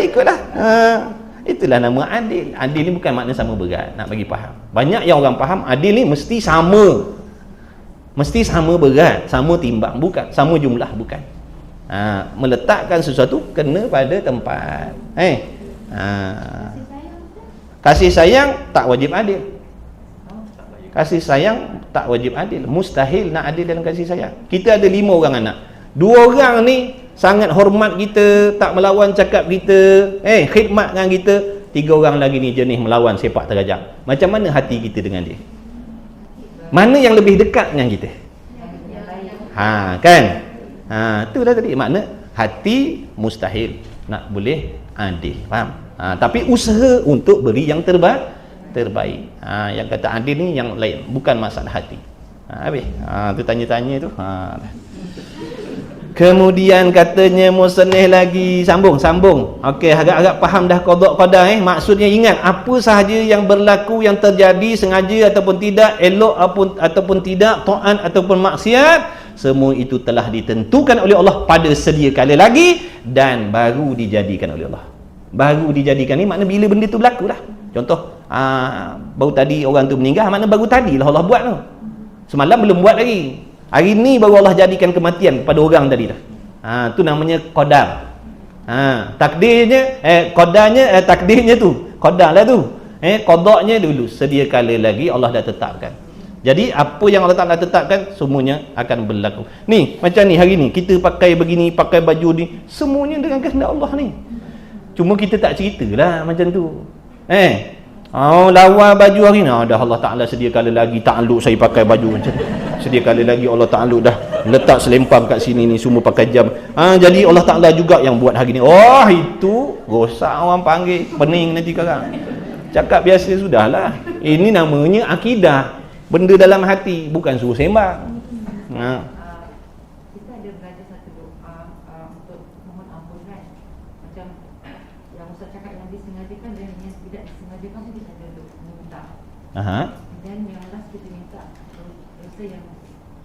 C: Itulah nama adil. Adil ni bukan makna sama berat, nak bagi faham. Banyak yang orang faham adil ni mesti sama. Mesti sama berat, sama timbang, bukan. Sama jumlah, bukan. Meletakkan sesuatu kena pada tempat. Kasih sayang tak wajib adil. Kasih sayang tak wajib adil. Mustahil nak adil dalam kasih sayang. Kita ada 5 orang anak. 2 orang ni sangat hormat kita, tak melawan cakap kita, khidmat dengan kita. 3 orang lagi ni jenis melawan, sepak terajang. Macam mana hati kita dengan dia? Mana yang lebih dekat dengan kita? Kan? Itulah tadi makna hati mustahil nak boleh adil. Faham? Tapi usaha untuk beri yang terbaik. Yang kata adil ni yang lain, bukan masalah hati. Habis. Tu tanya-tanya tu. Kemudian katanya musannif lagi sambung. Okey, agak-agak faham dah qada qadar maksudnya ingat apa sahaja yang berlaku yang terjadi sengaja ataupun tidak, elok ataupun tidak, taat ataupun maksiat, semua itu telah ditentukan oleh Allah pada sedia kala lagi dan baru dijadikan oleh Allah. Baru dijadikan ni makna bila benda tu berlaku dah. Contoh baru tadi orang tu meninggal, makna baru tadi lah Allah buat tu. Semalam belum buat lagi. Hari ni baru Allah jadikan kematian pada orang tadi dah. Tu namanya qadar. Takdirnya qadarnya takdirnya tu. Qadar lah tu. Qadaknya dulu sedia kala lagi Allah dah tetapkan. Jadi apa yang Allah Taala tetapkan semuanya akan berlaku. Ni macam ni hari ni kita pakai begini, pakai baju ni, semuanya dengan kehendak Allah ni. Cuma kita tak ceritalah macam tu. Lawa baju hari ni dah Allah Taala sedia kala lagi takluk saya pakai baju macam ni. Sedia kala lagi Allah takluk dah letak selempang kat sini ni semua pakai jam. Jadi Allah Taala juga yang buat hari ni. Oh itu rosak orang panggil, pening nanti sekarang. Cakap biasa sudahlah. Ini namanya akidah. Benda dalam hati, bukan suruh sembang.
D: Kita ada belajar satu doa untuk mohon ampun kan. Macam yang Ustaz cakap yang disengajakan dan yang tidak disengajakan pun kita ada minta. Dan yang last kita minta dosa yang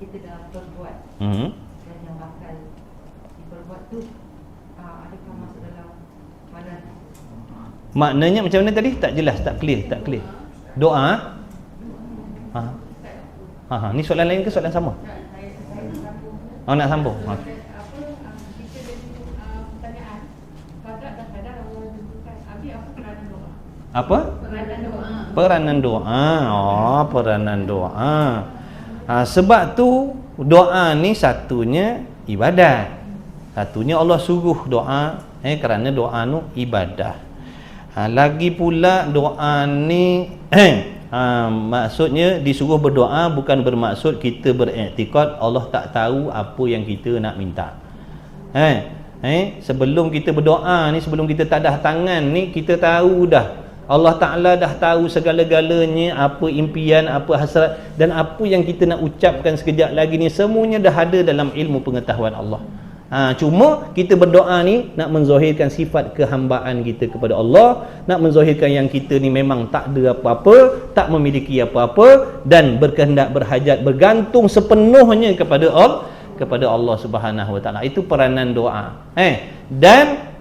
D: kita dah perbuat dan yang bakal diperbuat tu adakah masuk dalam badan?
C: Maknanya macam mana tadi? Tak jelas, tak clear. Doa ni soalan lain ke soalan sama? Nak sambung. Apa? Peranan doa. Peranan doa. Sebab tu doa ni satunya ibadat. Satunya Allah suruh doa kerana doa nu ibadah. Lagi pula doa ni maksudnya disuruh berdoa bukan bermaksud kita beriktikad Allah tak tahu apa yang kita nak minta. Sebelum kita berdoa ni, sebelum kita tadah tangan ni, kita tahu dah Allah Ta'ala dah tahu segala-galanya, apa impian, apa hasrat dan apa yang kita nak ucapkan sekejap lagi ni, semuanya dah ada dalam ilmu pengetahuan Allah. Cuma kita berdoa ni nak menzahirkan sifat kehambaan kita kepada Allah, nak menzahirkan yang kita ni memang tak ada apa-apa, tak memiliki apa-apa dan berkehendak, berhajat, bergantung sepenuhnya kepada Allah Subhanahu Wa Taala. Itu peranan doa. Dan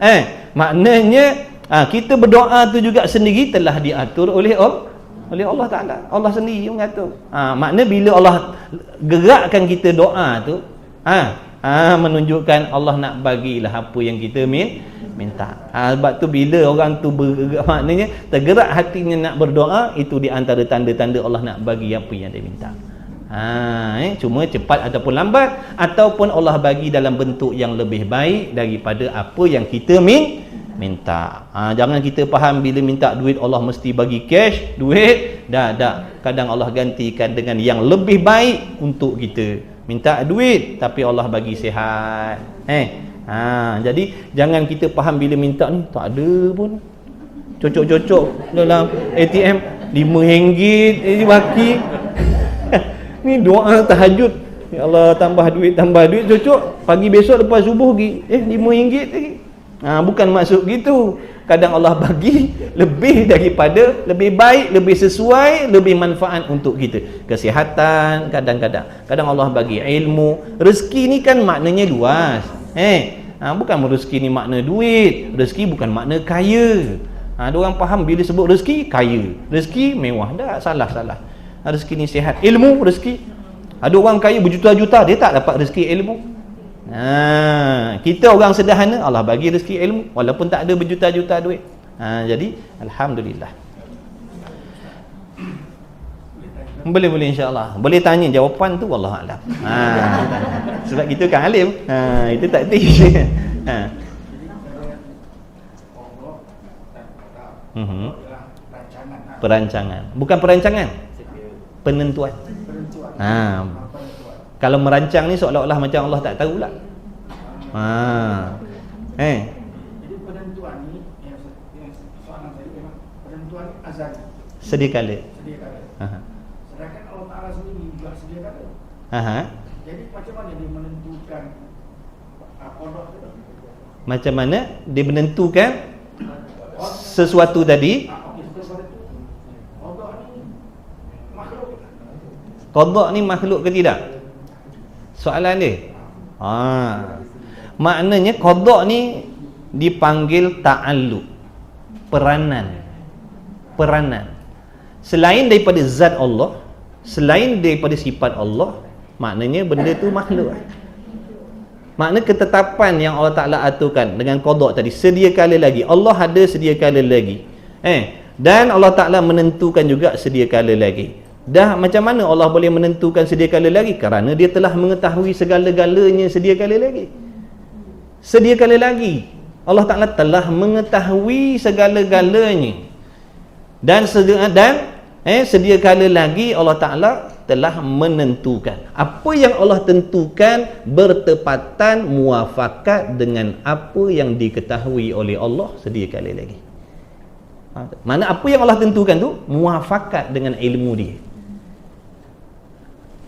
C: maknanya kita berdoa tu juga sendiri telah diatur oleh Allah Taala. Allah sendiri mengatur. Makna bila Allah gerakkan kita doa tu, menunjukkan Allah nak bagilah apa yang kita minta. Sebab tu bila orang tu maknanya tergerak hatinya nak berdoa, itu di antara tanda-tanda Allah nak bagi apa yang dia minta. Cuma cepat ataupun lambat, ataupun Allah bagi dalam bentuk yang lebih baik daripada apa yang kita minta. Jangan kita faham bila minta duit Allah mesti bagi cash, duit. Dah. Kadang Allah gantikan dengan yang lebih baik untuk kita. Minta duit tapi Allah bagi sihat. Jadi jangan kita faham bila minta ni tak ada pun. Cocok-cocok dalam ATM RM5 baki. Ni doa tahajud. Ya Allah tambah duit, cocok. Pagi besok lepas subuh pergi RM5 lagi. Bukan maksud gitu. Kadang Allah bagi lebih daripada, lebih baik, lebih sesuai, lebih manfaat untuk kita. Kesihatan kadang-kadang. Kadang Allah bagi ilmu. Rezeki ni kan maknanya luas. Bukan rezeki ni makna duit. Rezeki bukan makna kaya. Ada orang faham bila sebut rezeki kaya, rezeki mewah. Dah salah. Rezeki ni sihat. Ilmu rezeki. Ada orang kaya berjuta-juta dia tak dapat rezeki ilmu. Kita orang sederhana Allah bagi rezeki ilmu walaupun tak ada berjuta-juta duit. Jadi alhamdulillah. Boleh insya-Allah. Boleh tanya, jawapan tu wallahu alam. Sebab kita kan alim. Itu tak tinggi. Perancangan. Bukan perancangan. Penentuan. Kalau merancang ni seolah-olah macam Allah tak tahu pula.
B: Jadi penentuan ni yang soalan saya memang penentuan azali.
C: Sedia kala.
B: Sedangkan Allah Taala sendiri juga sedia kala. Jadi macam mana dia menentukan
C: Macam mana dia menentukan sesuatu tadi? Qada ni makhluk ke tidak? Soalan dia. Maknanya qada ni dipanggil ta'alluq, peranan. Selain daripada zat Allah, selain daripada sifat Allah, maknanya benda tu makhluk. Makna ketetapan yang Allah Ta'ala aturkan dengan qada tadi, sedia kala lagi Allah ada, sedia kala lagi, dan Allah Ta'ala menentukan juga sedia kala lagi. Dah macam mana Allah boleh menentukan sedia kala lagi? Kerana dia telah mengetahui segala-galanya sedia kala lagi. Sedia kala lagi Allah Ta'ala telah mengetahui segala-galanya, dan sedia kala lagi Allah Ta'ala telah menentukan. Apa yang Allah tentukan bertepatan muafakat dengan apa yang diketahui oleh Allah sedia kala lagi. Mana apa yang Allah tentukan tu muafakat dengan ilmu dia.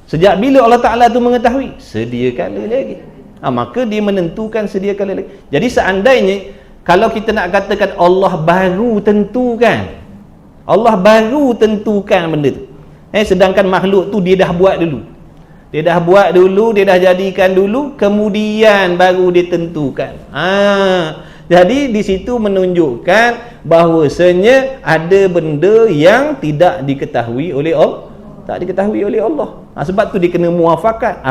C: Sejak bila Allah Ta'ala tu mengetahui? Sedia kala lagi. Maka dia menentukan sedia kala lagi. Jadi seandainya kalau kita nak katakan Allah baru tentukan, Allah baru tentukan benda tu, sedangkan makhluk tu dia dah buat dulu, dia dah jadikan dulu, kemudian baru ditentukan. Jadi di situ menunjukkan bahawasanya ada benda yang tidak diketahui oleh Allah, sebab tu dia kena muafakat.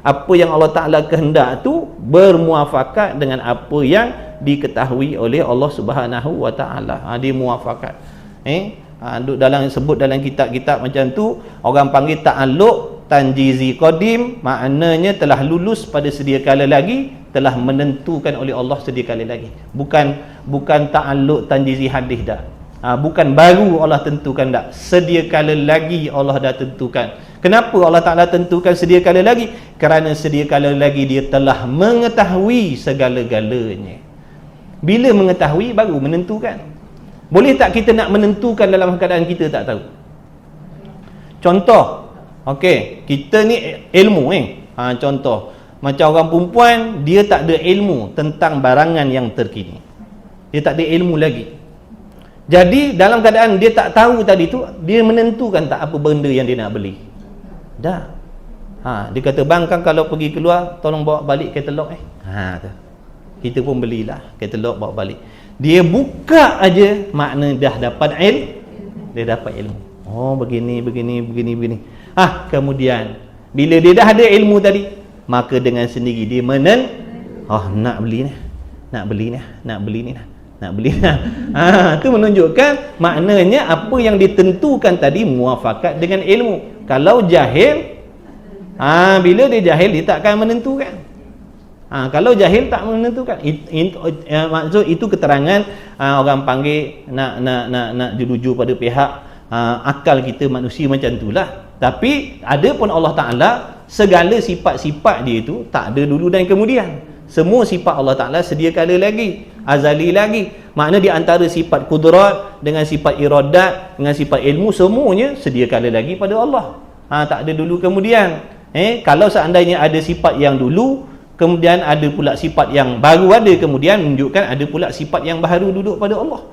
C: Apa yang Allah Ta'ala kehendak tu bermuafakat dengan apa yang diketahui oleh Allah Subhanahu wa Ta'ala. Dia muafakat. Sebut dalam kitab-kitab macam tu, orang panggil ta'alluq tanjizi qadim, maknanya telah lulus pada sedia kala lagi, telah menentukan oleh Allah sedia kala lagi. Bukan ta'alluq tanjizi hadis dah. Bukan baru Allah tentukan, dah sedia kala lagi Allah dah tentukan. Kenapa Allah Ta'ala tentukan sedia kala lagi? Kerana sedia kala lagi dia telah mengetahui segala-galanya. Bila mengetahui baru menentukan. Boleh tak kita nak menentukan dalam keadaan kita tak tahu? Contoh, kita ni ilmu contoh, macam orang perempuan, dia tak ada ilmu tentang barangan yang terkini, dia tak ada ilmu lagi. Jadi dalam keadaan dia tak tahu tadi tu, dia menentukan tak apa benda yang dia nak beli? Dah. Dia kata, bang kan kalau pergi keluar tolong bawa balik katalog. Kita pun belilah katalog, bawa balik. Dia buka aja, makna dah dapat dia dapat ilmu. Begini. Kemudian bila dia dah ada ilmu tadi, maka dengan sendiri dia nak beli ni. Itu menunjukkan maknanya apa yang ditentukan tadi muafakat dengan ilmu. Kalau jahil, bila dia jahil dia tak akan menentukan. Kalau jahil tak menentukan. Maksud itu keterangan orang panggil nak juruju pada pihak akal kita manusia macam itulah. Tapi ada pun Allah Ta'ala, segala sifat-sifat dia itu tak ada dulu dan kemudian. Semua sifat Allah Ta'ala sedia kala lagi, azali lagi. Makna di antara sifat kudrat dengan sifat iradat dengan sifat ilmu, semuanya sedia kala lagi pada Allah. Tak ada dulu kemudian. Kalau seandainya ada sifat yang dulu, kemudian ada pula sifat yang baru ada kemudian, menunjukkan ada pula sifat yang baru duduk pada Allah.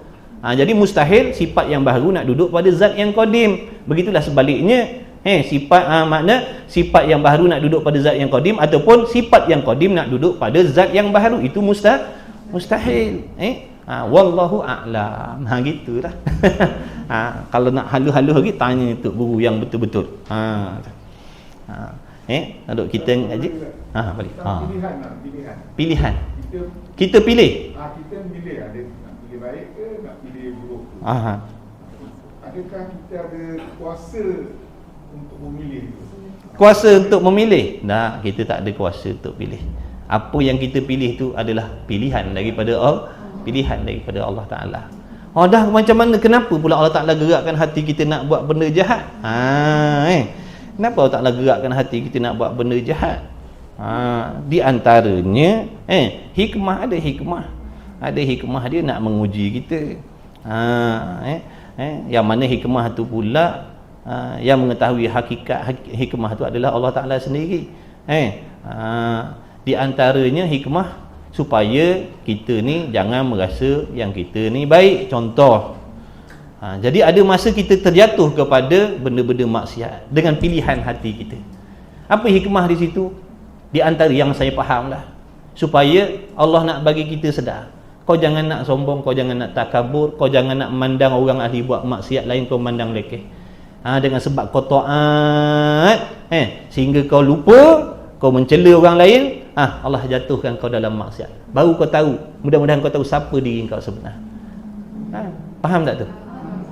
C: Jadi mustahil sifat yang baru nak duduk pada zat yang qadim. Begitulah sebaliknya. Makna sifat yang baru nak duduk pada zat yang qadim, ataupun sifat yang qadim nak duduk pada zat yang baru, itu mustahil. Wallahu a'lam. Gitulah. Kalau nak halu-halu lagi, tanya tu guru yang betul-betul. Untuk kita ngaji balik. Pilihan. Kita pilih.
B: Kita pilih, ada nak pilih baik ke nak pilih buruk. Adakah kita ada kuasa untuk memilih?
C: Kuasa untuk memilih? Tak, kita tak ada kuasa untuk pilih. Apa yang kita pilih tu adalah pilihan daripada Allah Ta'ala. Dah macam mana, kenapa pula Allah Ta'ala gerakkan hati kita nak buat benda jahat? Kenapa Allah Ta'ala gerakkan hati kita nak buat benda jahat? Di antaranya hikmah, ada hikmah dia nak menguji kita. Yang mana hikmah tu pula, yang mengetahui hakikat hikmah tu adalah Allah Ta'ala sendiri. Di antaranya hikmah supaya kita ni jangan merasa yang kita ni baik. Contoh, jadi ada masa kita terjatuh kepada benda-benda maksiat dengan pilihan hati kita. Apa hikmah di situ? Di antara yang saya faham lah, supaya Allah nak bagi kita sedar, kau jangan nak sombong, kau jangan nak takabur, kau jangan nak memandang orang ahli buat maksiat lain kau memandang lekeh. Dengan sebab kau taat, sehingga kau lupa, kau mencela orang lain, Allah jatuhkan kau dalam maksiat. Baru kau tahu, mudah-mudahan kau tahu siapa diri kau sebenar. Faham tak tu?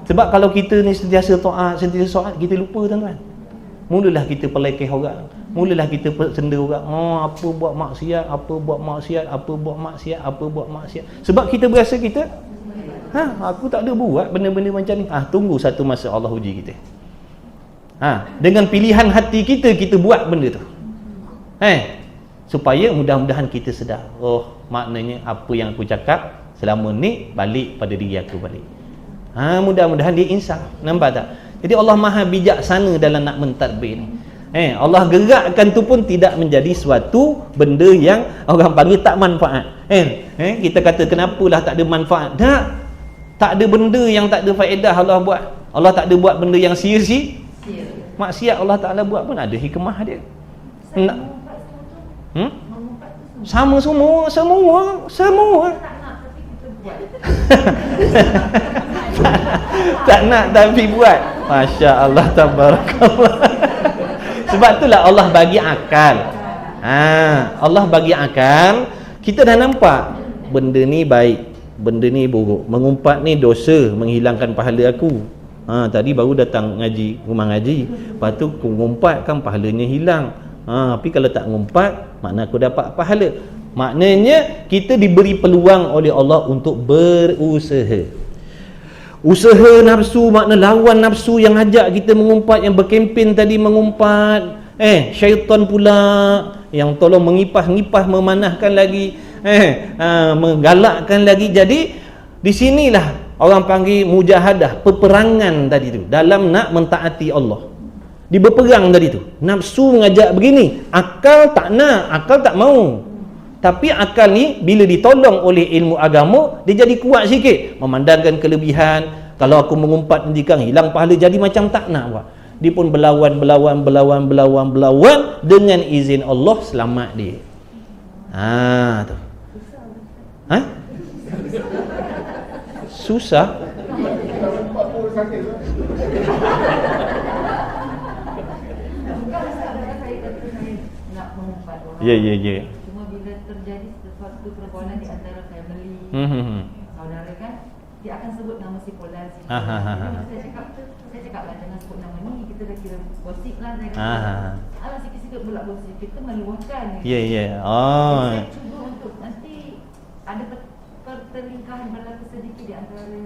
C: Sebab kalau kita ni sentiasa taat, sentiasa solat, kita lupa tuan-tuan. Mulalah kita pelekeh orang, mulalah kita senda orang, apa buat maksiat, apa buat maksiat, apa buat maksiat, apa buat maksiat. Sebab kita berasa kita, aku tak ada buat benda-benda macam ni. Tunggu satu masa Allah uji kita. Dengan pilihan hati kita, kita buat benda tu. Supaya mudah-mudahan kita sedar, maknanya apa yang aku cakap selama ni balik pada diri aku balik. Mudah-mudahan dia insaf. Nampak tak? Jadi Allah Maha bijaksana dalam nak mentadbir ni. Allah gerakkan tu pun tidak menjadi suatu benda yang orang panggil tak manfaat. Kita kata kenapalah tak ada manfaat? Tak ada benda yang tak ada faedah Allah buat. Allah tak ada buat benda yang sia-sia. Maksiat Allah Ta'ala buat pun ada hikmah dia. Sama semua. Tak nak tapi buat. Masya Allah, tabarakallah. Sebab itulah Allah bagi akal. Allah bagi akal. Kita dah nampak benda ni baik, benda ni buruk. Mengumpat ni dosa, menghilangkan pahala aku. Tadi baru datang ngaji, rumah ngaji. Lepas tu aku ngumpat kan pahalanya hilang. Tapi kalau tak ngumpat, makna aku dapat pahala. Maknanya kita diberi peluang oleh Allah untuk berusaha. Usaha nafsu, makna lawan nafsu yang ajak kita mengumpat, yang berkempen tadi mengumpat. Syaitan pula yang tolong mengipas-ngipas, memanahkan lagi, menggalakkan lagi. Jadi di sinilah orang panggil mujahadah, peperangan tadi tu dalam nak mentaati Allah. Dia berperang tadi tu. Nafsu mengajak begini, akal tak nak, akal tak mau. Tapi akal ni bila ditolong oleh ilmu agama, dia jadi kuat sikit, memandangkan kelebihan. Kalau aku mengumpat nanti kan hilang pahala, jadi macam tak nak buat. Dia pun berlawan dengan izin Allah, selamat dia. Tu. Susah. Ya.
D: Terjadi sesuatu perbuatan di antara family, saudara kan, dia akan sebut nama si fulan, si fulan. Saya cakap lah jangan sebut nama ni, kita dah kira gosip lah. Saya kata sikit-sikit pula gosip, kita meluahkan.
C: Ya.
D: Saya cuba untuk nanti ada pertelingkahan berlaku sedikit di antara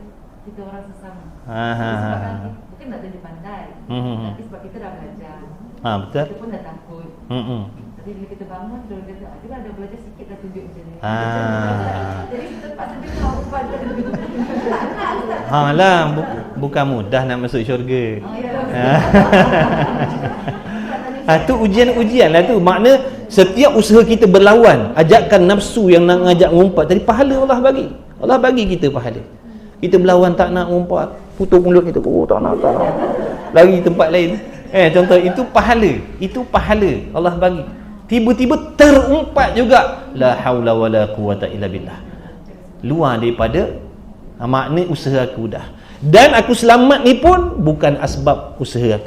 D: kita orang sesama. Sebab bukan nak jadi pandai, tapi sebab kita dah belajar.
C: Betul.
D: Kita pun dah takut. Tapi bila kita bangun, dia kata, dia ada belajar sikit dah tunjuk macam ni. Jadi kita terpaksa dengar
C: lah, bukan mudah nak masuk syurga. Tu ujian-ujian lah tu. Makna setiap usaha kita berlawan, ajakkan nafsu yang nak ngajak ngumpat tadi, pahala Allah bagi. Allah bagi kita pahala. Kita berlawan tak nak ngumpat, putus mulut kita, tak nak. Lari tempat lain. Contoh, itu pahala Allah bagi. Tiba-tiba terumpat juga, la haula wala quwata illa billah, luar daripada makna usaha aku dah. Dan aku selamat ni pun bukan asbab usaha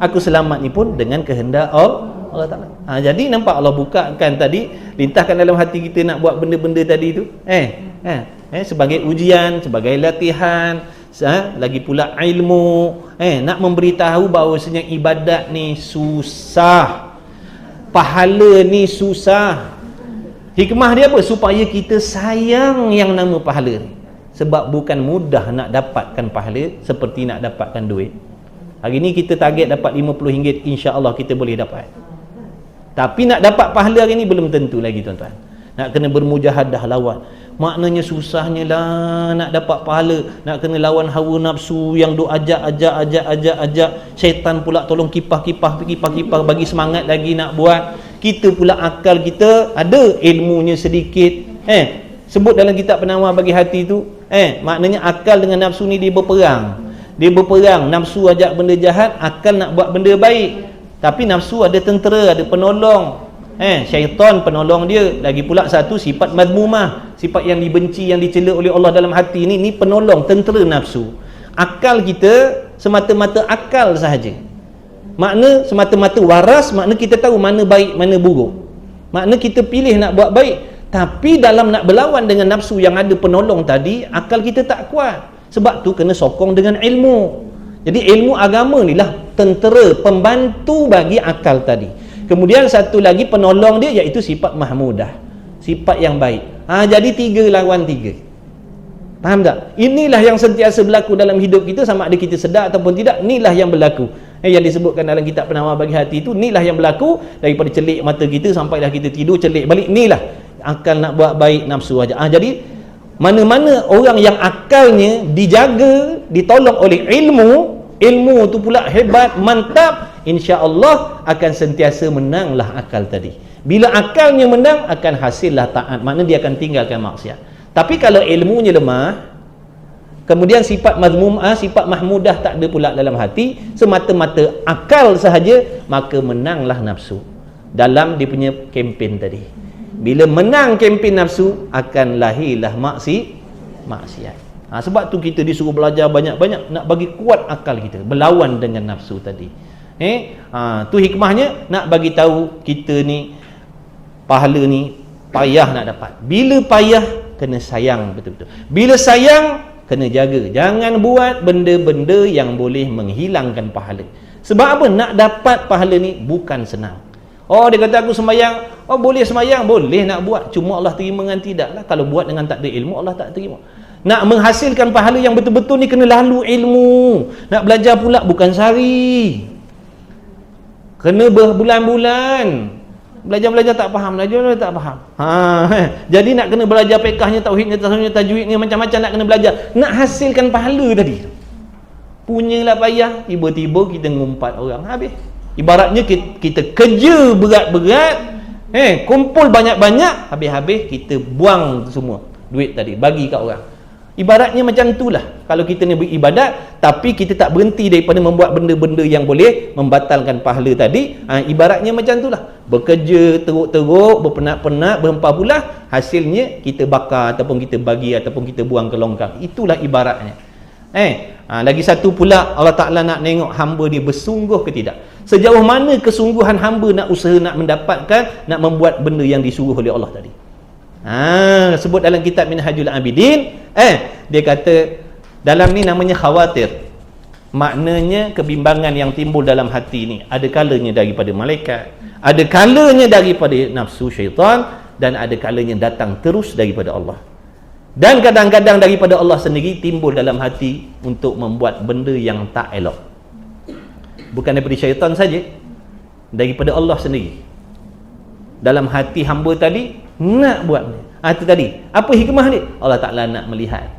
C: aku selamat ni pun dengan kehendak Allah Ta'ala. Jadi nampak Allah bukakan tadi, lintahkan dalam hati kita nak buat benda-benda tadi tu, sebagai ujian, sebagai latihan, lagi pula ilmu, nak memberitahu bahawasanya ibadat ni susah, pahala ni susah. Hikmah dia apa? Supaya kita sayang yang nama pahala ni. Sebab bukan mudah nak dapatkan pahala seperti nak dapatkan duit. Hari ni kita target dapat RM50, insya-Allah kita boleh dapat. Tapi nak dapat pahala hari ni belum tentu lagi tuan-tuan. Nak kena bermujahadah lawan. Maknanya susahnya lah nak dapat pahala, nak kena lawan hawa nafsu yang duk ajak. Syaitan pula tolong kipah bagi semangat lagi nak buat. Kita pula akal kita ada ilmunya sedikit. Sebut dalam kitab penawar bagi hati tu, maknanya akal dengan nafsu ni dia berperang. Dia berperang, nafsu ajak benda jahat, akal nak buat benda baik. Tapi nafsu ada tentera, ada penolong. Syaitan penolong dia. Lagi pula satu sifat madmumah, sifat yang dibenci, yang dicela oleh Allah dalam hati ni penolong, tentera nafsu. Akal kita semata-mata akal sahaja. Makna semata-mata waras, makna kita tahu mana baik, mana buruk. Makna kita pilih nak buat baik. Tapi dalam nak berlawan dengan nafsu yang ada penolong tadi, akal kita tak kuat. Sebab tu kena sokong dengan ilmu. Jadi ilmu agama ni lah tentera, pembantu bagi akal tadi. Kemudian satu lagi penolong dia, iaitu sifat mahmudah, sifat yang baik. Jadi 3 lawan 3. Faham tak? Inilah yang sentiasa berlaku dalam hidup kita, sama ada kita sedar ataupun tidak. Inilah yang berlaku. Yang disebutkan dalam kitab penawar bagi hati itu, inilah yang berlaku daripada celik mata kita sampailah kita tidur, celik balik. Inilah akal nak buat baik, nafsu aja. Jadi mana-mana orang yang akalnya dijaga, ditolong oleh ilmu tu pula hebat, mantap, insya-Allah akan sentiasa menanglah akal tadi. Bila akalnya menang, akan hasillah taat, maknanya dia akan tinggalkan maksiat. Tapi kalau ilmunya lemah, kemudian sifat mazmumah, sifat mahmudah tak ada pula dalam hati, semata-mata akal sahaja, maka menanglah nafsu dalam dia punya kempen tadi. Bila menang kempen nafsu, akan lahirlah maksiat. Sebab tu kita disuruh belajar banyak-banyak, nak bagi kuat akal kita berlawan dengan nafsu tadi. Tu hikmahnya, nak bagi tahu kita ni pahala ni payah nak dapat. Bila payah, kena sayang betul-betul. Bila sayang, kena jaga. Jangan buat benda-benda yang boleh menghilangkan pahala. Sebab apa? Nak dapat pahala ni bukan senang. Dia kata aku sembahyang. Boleh sembahyang, boleh nak buat. Cuma Allah terima dengan tidak lah. Kalau buat dengan tak ada ilmu, Allah tak terima. Nak menghasilkan pahala yang betul-betul ni, kena lalu ilmu. Nak belajar pula bukan sehari, kena berbulan-bulan. Belajar tak faham, tak faham. Jadi nak kena belajar fiqahnya, tauhidnya, tasawufnya, tajwidnya, macam-macam nak kena belajar. Nak hasilkan pahala tadi, punyalah payah, tiba-tiba kita ngumpat orang, habis. Ibaratnya kita kerja berat-berat, kumpul banyak-banyak, habis-habis kita buang semua duit tadi, bagi kat orang. Ibaratnya macam itulah kalau kita ni beribadat, tapi kita tak berhenti daripada membuat benda-benda yang boleh membatalkan pahala tadi. Ibaratnya macam itulah, bekerja teruk-teruk, berpenat-penat, berhempah pula, hasilnya kita bakar ataupun kita bagi ataupun kita buang ke longkang. Itulah ibaratnya. Lagi satu pula, Allah Ta'ala nak tengok hamba dia bersungguh ke tidak. Sejauh mana kesungguhan hamba nak usaha nak mendapatkan, nak membuat benda yang disuruh oleh Allah tadi. Sebut dalam kitab Minhajul Abidin, dia kata dalam ni namanya khawatir. Maknanya kebimbangan yang timbul dalam hati ni, ada kalanya daripada malaikat, ada kalanya daripada nafsu syaitan, dan ada kalanya datang terus daripada Allah. Dan kadang-kadang daripada Allah sendiri timbul dalam hati untuk membuat benda yang tak elok. Bukan daripada syaitan saja, daripada Allah sendiri. Dalam hati hamba tadi nak buat itu tadi. Apa hikmah dia? Allah Ta'ala nak melihat,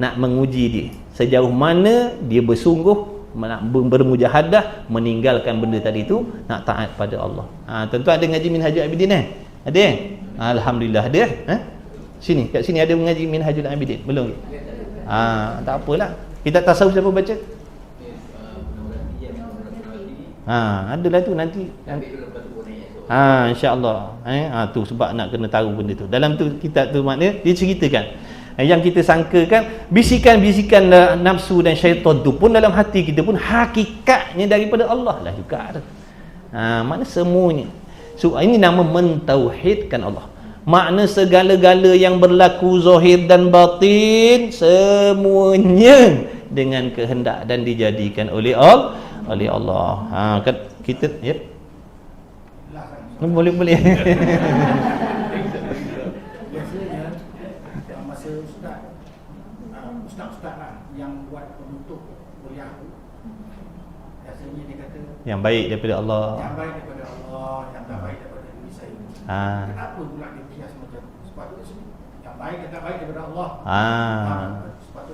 C: nak menguji dia sejauh mana dia bersungguh, nak bermujahadah meninggalkan benda tadi tu, nak taat pada Allah. Tentu ada ngaji Minhajul Abidin ada Alhamdulillah ada. Sini, kat sini ada mengaji Minhajul Abidin belum? Tak apalah, kita tasawuf siapa baca? Adalah tu nanti. InsyaAllah. Tu sebab nak kena tahu benda tu. Dalam tu kitab tu maknanya dia ceritakan yang kita sangkakan bisikan-bisikan nafsu dan syaitan tu pun dalam hati kita pun hakikatnya daripada Allah lah juga. Makna semuanya. So ini nama mentauhidkan Allah. Makna segala-gala yang berlaku zahir dan batin semuanya dengan kehendak dan dijadikan oleh Allah. Kita boleh.
E: Biasanya masa ustaz lah yang buat penutup kuliah tu, biasanya dia kata
A: yang baik daripada Allah,
E: yang baik daripada Allah, yang tak baik daripada diri saya. Kenapa pula dia kias macam tu? Sepatutnya yang baik dan tak baik daripada Allah.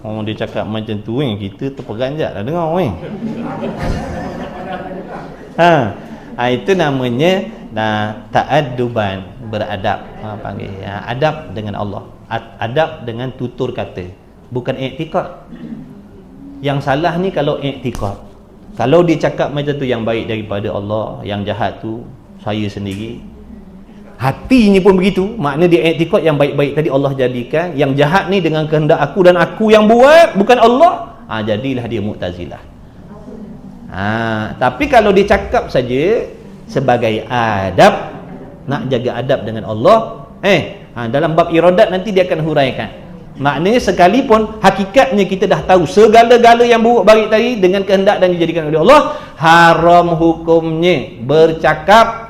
A: Orang dia cakap macam tu, kita terperanjat lah dengar.
C: Itu namanya ta'adduban, beradab. Panggil adab dengan Allah, adab dengan tutur kata, bukan i'tiqad. Yang salah ni kalau i'tiqad. Kalau dia cakap macam tu, yang baik daripada Allah, yang jahat tu saya sendiri. Hatinya pun begitu, makna dia i'tiqad yang baik-baik tadi Allah jadikan, yang jahat ni dengan kehendak aku dan aku yang buat, bukan Allah. Jadilah dia Mu'tazilah. Tapi kalau dia cakap saja sebagai adab, nak jaga adab dengan Allah, dalam bab iradat nanti dia akan huraikan. Maknanya sekalipun hakikatnya kita dah tahu segala-gala yang buruk baik tadi dengan kehendak dan dijadikan oleh Allah, haram hukumnya bercakap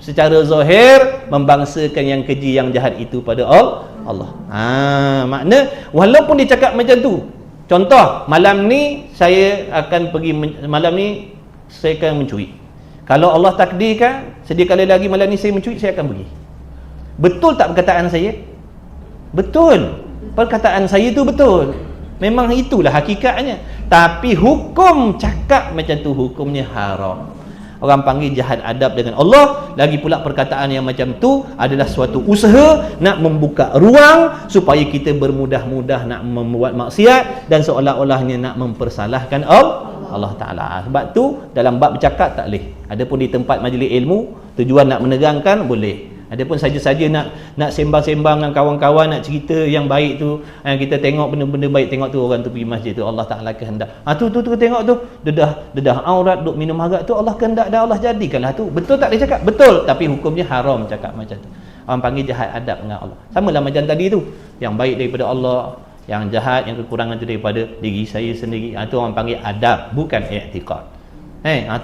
C: secara zahir membangsakan yang keji, yang jahat itu pada Allah. Makna walaupun dia cakap macam tu, contoh, malam ni saya akan pergi, malam ni saya akan mencuri. Kalau Allah takdirkan sedia kali lagi malam ni saya mencuri, saya akan pergi. Betul tak perkataan saya? Betul. Perkataan saya tu betul. Memang itulah hakikatnya. Tapi hukum cakap macam tu, hukumnya haram. Orang panggil jahat adab dengan Allah. Lagi pula perkataan yang macam tu adalah suatu usaha nak membuka ruang supaya kita bermudah-mudah nak membuat maksiat dan seolah-olahnya nak mempersalahkan Allah Ta'ala. Sebab tu dalam bab bercakap tak boleh. Adapun di tempat majlis ilmu, tujuan nak menerangkan, boleh. Adapun saja-saja nak sembang-sembang dengan kawan-kawan, nak cerita yang baik tu, kita tengok benda-benda baik, tengok tu orang tu pergi masjid tu, Allah Ta'ala kehendak. Tu tengok tu, dedah aurat, duk minum arak tu, Allah kehendak dah, Allah jadikanlah tu. Betul tak dia cakap? Betul. Tapi hukumnya haram cakap macam tu. Orang panggil jahat adab dengan Allah. Sama lah macam tadi tu, yang baik daripada Allah, yang jahat, yang kekurangan tu daripada diri saya sendiri. Tu orang panggil adab, bukan i'tiqad.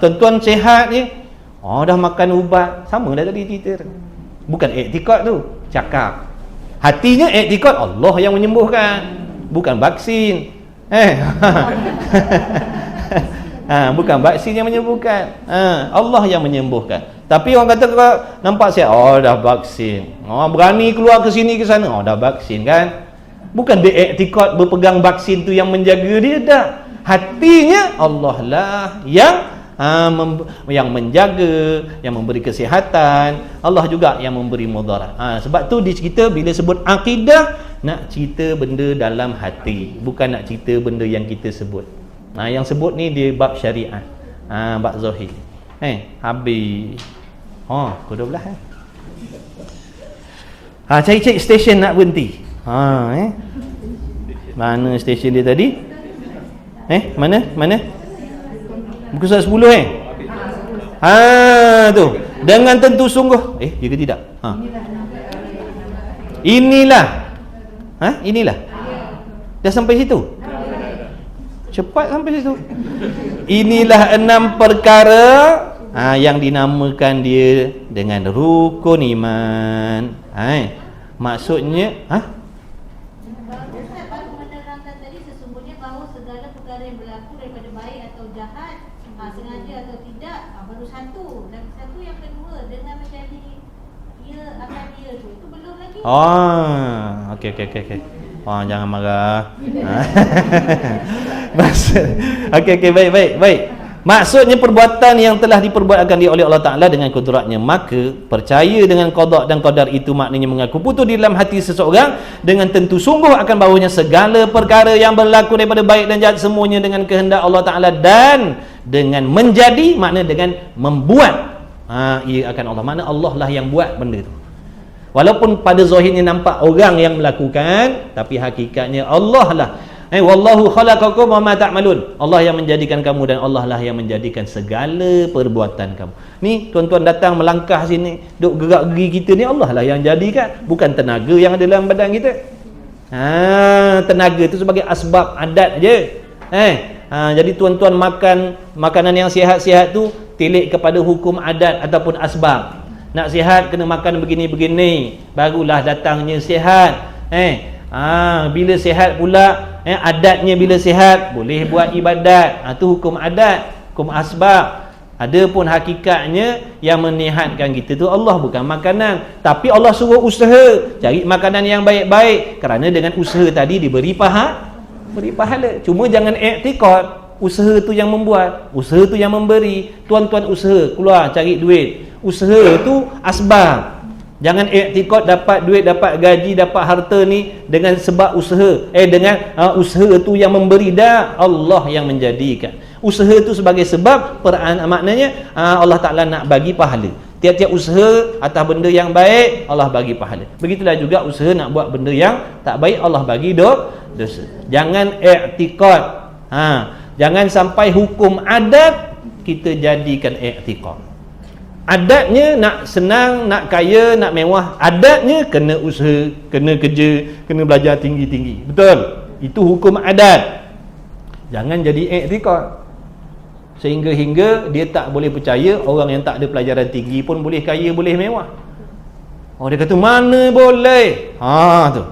C: Tuan-tuan sihat ni, dah makan ubat, sama dah tadi cerita. Bukan i'tiqad tu, cakap. Hatinya i'tiqad Allah yang menyembuhkan, bukan vaksin. Bukan vaksin yang menyembuhkan, Allah yang menyembuhkan. Tapi orang kata kalau nampak sihat, dah vaksin. Berani keluar ke sini ke sana, dah vaksin kan. Bukan dia i'tiqad berpegang vaksin tu yang menjaga dia, dah. Hatinya Allah lah yang menjaga, yang memberi kesihatan. Allah juga yang memberi mudarat. Sebab tu dicerita bila sebut akidah, nak cerita benda dalam hati, bukan nak cerita benda yang kita sebut. Yang sebut ni dia bab syariat, bab zahir. Habis pukul 12 cari stesen nak berhenti. Mana stesen dia tadi? Mana? Buku surat 10 tu. Dengan tentu sungguh. Ya ke tidak? Inilah. Dah sampai situ? Cepat sampai situ. Inilah 6 perkara yang dinamakan dia dengan rukun iman. Maksudnya
F: sengaja atau tidak, baru satu. Dan satu yang kedua dengan menjadi ia akan dia tu, itu belum lagi.
C: Okey. Jangan marah. Okey, baik. Maksudnya perbuatan yang telah diperbuatkan dia oleh Allah Ta'ala dengan kudratnya, maka percaya dengan qada dan qadar itu maknanya mengaku putus di dalam hati seseorang dengan tentu sungguh akan bahawanya segala perkara yang berlaku daripada baik dan jahat semuanya dengan kehendak Allah Ta'ala dan dengan menjadi, makna dengan membuat, ia akan Allah. Makna Allah lah yang buat benda tu. Walaupun pada zahirnya nampak orang yang melakukan, tapi hakikatnya Allah lah. Wallahu khalaqakum wama ta'malun. Allah yang menjadikan kamu dan Allah lah yang menjadikan segala perbuatan kamu. Ni tuan-tuan datang melangkah sini, duk gerak gigi kita ni, Allah lah yang jadikan, bukan tenaga yang ada dalam badan kita. Tenaga tu sebagai asbab adat je. Jadi tuan-tuan makan makanan yang sihat-sihat tu tilik kepada hukum adat ataupun asbab. Nak sihat kena makan begini-begini, barulah datangnya sihat. Bila sihat pula, adatnya bila sihat boleh buat ibadat. Itu hukum adat, hukum asbab. Adapun hakikatnya yang menyihatkan kita tu Allah, bukan makanan. Tapi Allah suruh usaha cari makanan yang baik-baik, kerana dengan usaha tadi diberi pahala. Cuma jangan i'tiqad. usaha tu yang membuat, usaha tu yang memberi. Tuan-tuan usaha, keluar cari duit. Usaha tu asbab. Jangan i'tikad dapat duit, dapat gaji, dapat harta ni dengan sebab usaha. Dengan usaha tu yang memberi, dah Allah yang menjadikan. Usaha tu sebagai sebab, maknanya Allah Ta'ala nak bagi pahala. Tiap-tiap usaha atas benda yang baik, Allah bagi pahala. Begitulah juga usaha nak buat benda yang tak baik, Allah bagi dosa. Jangan i'tikad. Jangan sampai hukum adat kita jadikan i'tikad. Adatnya nak senang, nak kaya, nak mewah. Adatnya kena usaha, kena kerja, kena belajar tinggi-tinggi. Betul? Itu hukum adat. Jangan jadi i'tikad. Sehingga dia tak boleh percaya orang yang tak ada pelajaran tinggi pun boleh kaya, boleh mewah. Dia kata mana boleh. Tu.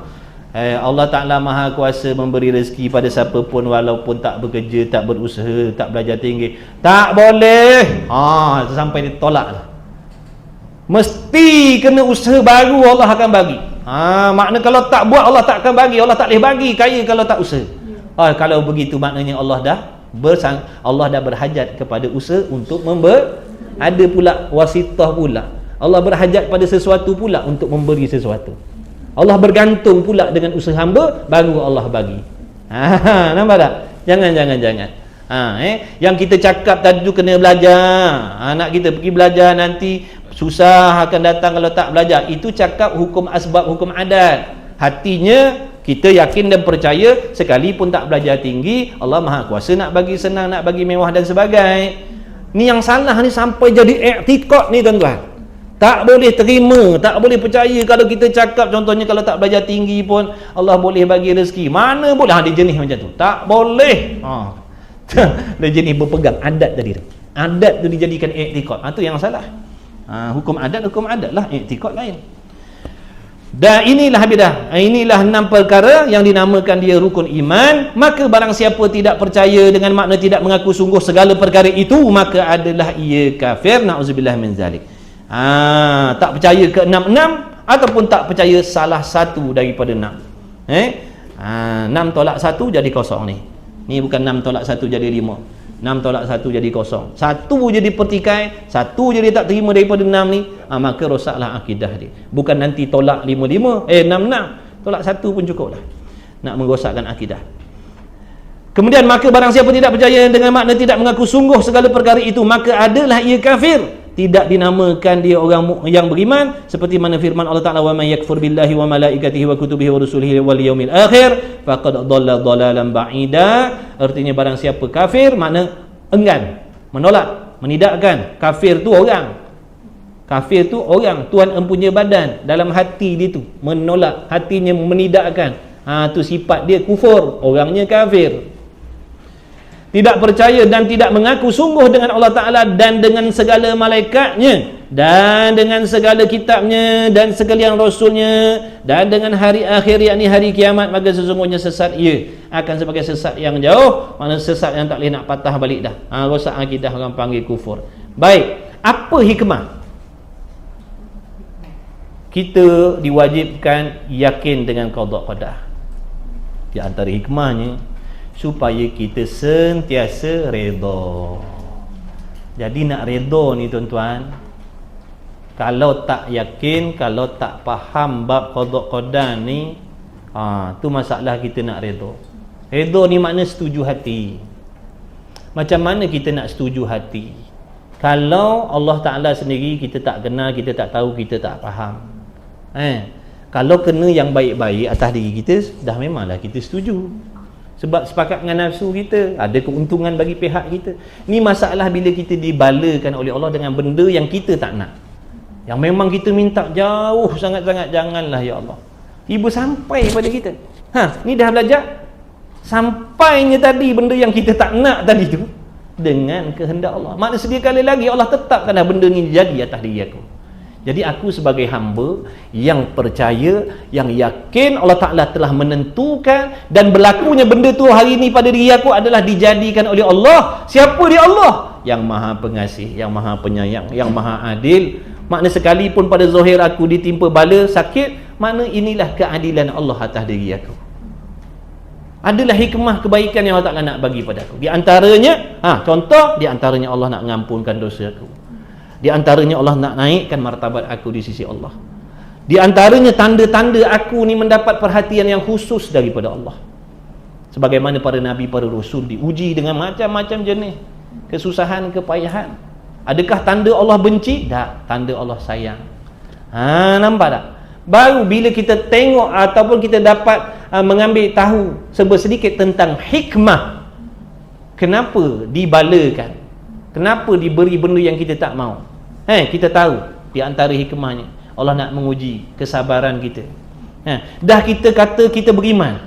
C: Allah Ta'ala Maha Kuasa memberi rezeki pada siapa pun walaupun tak bekerja, tak berusaha, tak belajar tinggi. Tak boleh. Sampai dia tolak lah. Mesti kena usaha baru Allah akan bagi. Makna kalau tak buat Allah tak akan bagi. Allah tak boleh bagi kaya kalau tak usaha. Kalau begitu maknanya Allah dah berhajat kepada usaha untuk ada pula wasitah pula. Allah berhajat pada sesuatu pula untuk memberi sesuatu. Allah bergantung pula dengan usaha hamba, baru Allah bagi. Nampak tak? Jangan. Yang kita cakap tadi tu kena belajar. Anak kita pergi belajar, nanti susah akan datang kalau tak belajar. Itu cakap hukum asbab, hukum adat. Hatinya kita yakin dan percaya sekalipun tak belajar tinggi, Allah Maha Kuasa nak bagi senang, nak bagi mewah dan sebagainya. Ni yang salah ni sampai jadi i'tikad ni tuan-tuan. Tak boleh terima, tak boleh percaya kalau kita cakap contohnya kalau tak belajar tinggi pun Allah boleh bagi rezeki. Mana boleh dia jenis macam tu. Tak boleh. Dia jenis berpegang adat tadi tu. Adat tu dijadikan i'tikad. Itu yang salah. Hukum adat lah, i'tikad lain. Dan inilah 6 perkara yang dinamakan dia rukun iman. Maka barang siapa tidak percaya dengan makna tidak mengaku sungguh segala perkara itu, maka adalah ia kafir. Na'udzubillah min zalik. Tak percaya ke 6 ataupun tak percaya salah satu daripada 6. 6 tolak 1 jadi kosong ni. Ni bukan 6 tolak 1 jadi 5. 6 tolak 1 jadi kosong. 1 jadi pertikai, 1 jadi tak terima daripada 6 ni, maka rosaklah akidah dia. Bukan nanti tolak 5-5, 6-6. Tolak 1 pun cukup lah nak merosakkan akidah. Kemudian maka barang siapa tidak percaya dengan makna tidak mengaku sungguh segala perkara itu, maka adalah ia kafir. Tidak dinamakan dia orang yang beriman, seperti mana firman Allah Ta'ala, wa man yakfur billahi wa malaikatihi wa kutubihi wa rusulihi wal yaumil akhir faqad dhalla dhalalan ba'ida. Artinya barang siapa kafir, makna enggan, menolak, menidakkan. Kafir tu orang. Kafir tu orang, tuan empunya badan, dalam hati dia tu menolak, hatinya menidakkan. Tu sifat dia kufur, orangnya kafir. Tidak percaya dan tidak mengaku sungguh dengan Allah Ta'ala dan dengan segala malaikatnya dan dengan segala kitabnya dan sekalian rasulnya dan dengan hari akhir, yakni hari kiamat, maka sesungguhnya sesat ia akan sebagai sesat yang jauh, mana sesat yang tak boleh nak patah balik dah. Rosak akidah, orang panggil kufur. Baik, apa hikmah kita diwajibkan yakin dengan qada qadar? Di antara hikmahnya supaya kita sentiasa redha. Jadi nak redha ni tuan-tuan, kalau tak yakin, kalau tak faham bab qada qadar ni, tu masalah kita nak redha. Redha ni makna setuju hati. Macam mana kita nak setuju hati kalau Allah Ta'ala sendiri kita tak kenal, kita tak tahu, kita tak faham? Kalau kena yang baik-baik atas diri kita, dah memanglah kita setuju. Sebab sepakat dengan nafsu kita, ada keuntungan bagi pihak kita. Ni masalah bila kita dibalakan oleh Allah dengan benda yang kita tak nak, yang memang kita minta jauh sangat-sangat, janganlah ya Allah. Ibu sampai pada kita. Ni dah belajar. Sampainya tadi benda yang kita tak nak tadi tu dengan kehendak Allah. Maknanya sedia kali lagi Allah tetapkanlah benda ni jadi atas diri aku. Jadi aku sebagai hamba yang percaya, yang yakin Allah Ta'ala telah menentukan dan berlakunya benda tu hari ini pada diri aku adalah dijadikan oleh Allah. Siapa dia? Allah yang maha pengasih, yang maha penyayang, yang maha adil. Makna sekalipun pada zahir aku ditimpa bala, sakit, makna inilah keadilan Allah atas diri aku. Adalah hikmah kebaikan yang Allah Ta'ala nak bagi pada aku. Di antaranya, contoh, di antaranya Allah nak mengampunkan dosa aku. Di antaranya Allah nak naikkan martabat aku di sisi Allah. Di antaranya tanda-tanda aku ni mendapat perhatian yang khusus daripada Allah. Sebagaimana para nabi, para rasul diuji dengan macam-macam jenis kesusahan, kepayahan. Adakah tanda Allah benci? Tak, tanda Allah sayang. Nampak tak? Baru bila kita tengok ataupun kita dapat mengambil tahu sedikit tentang hikmah, kenapa dibalakan, kenapa diberi benda yang kita tak mau, kita tahu di antara hikmahnya Allah nak menguji kesabaran kita. Dah kita kata kita beriman,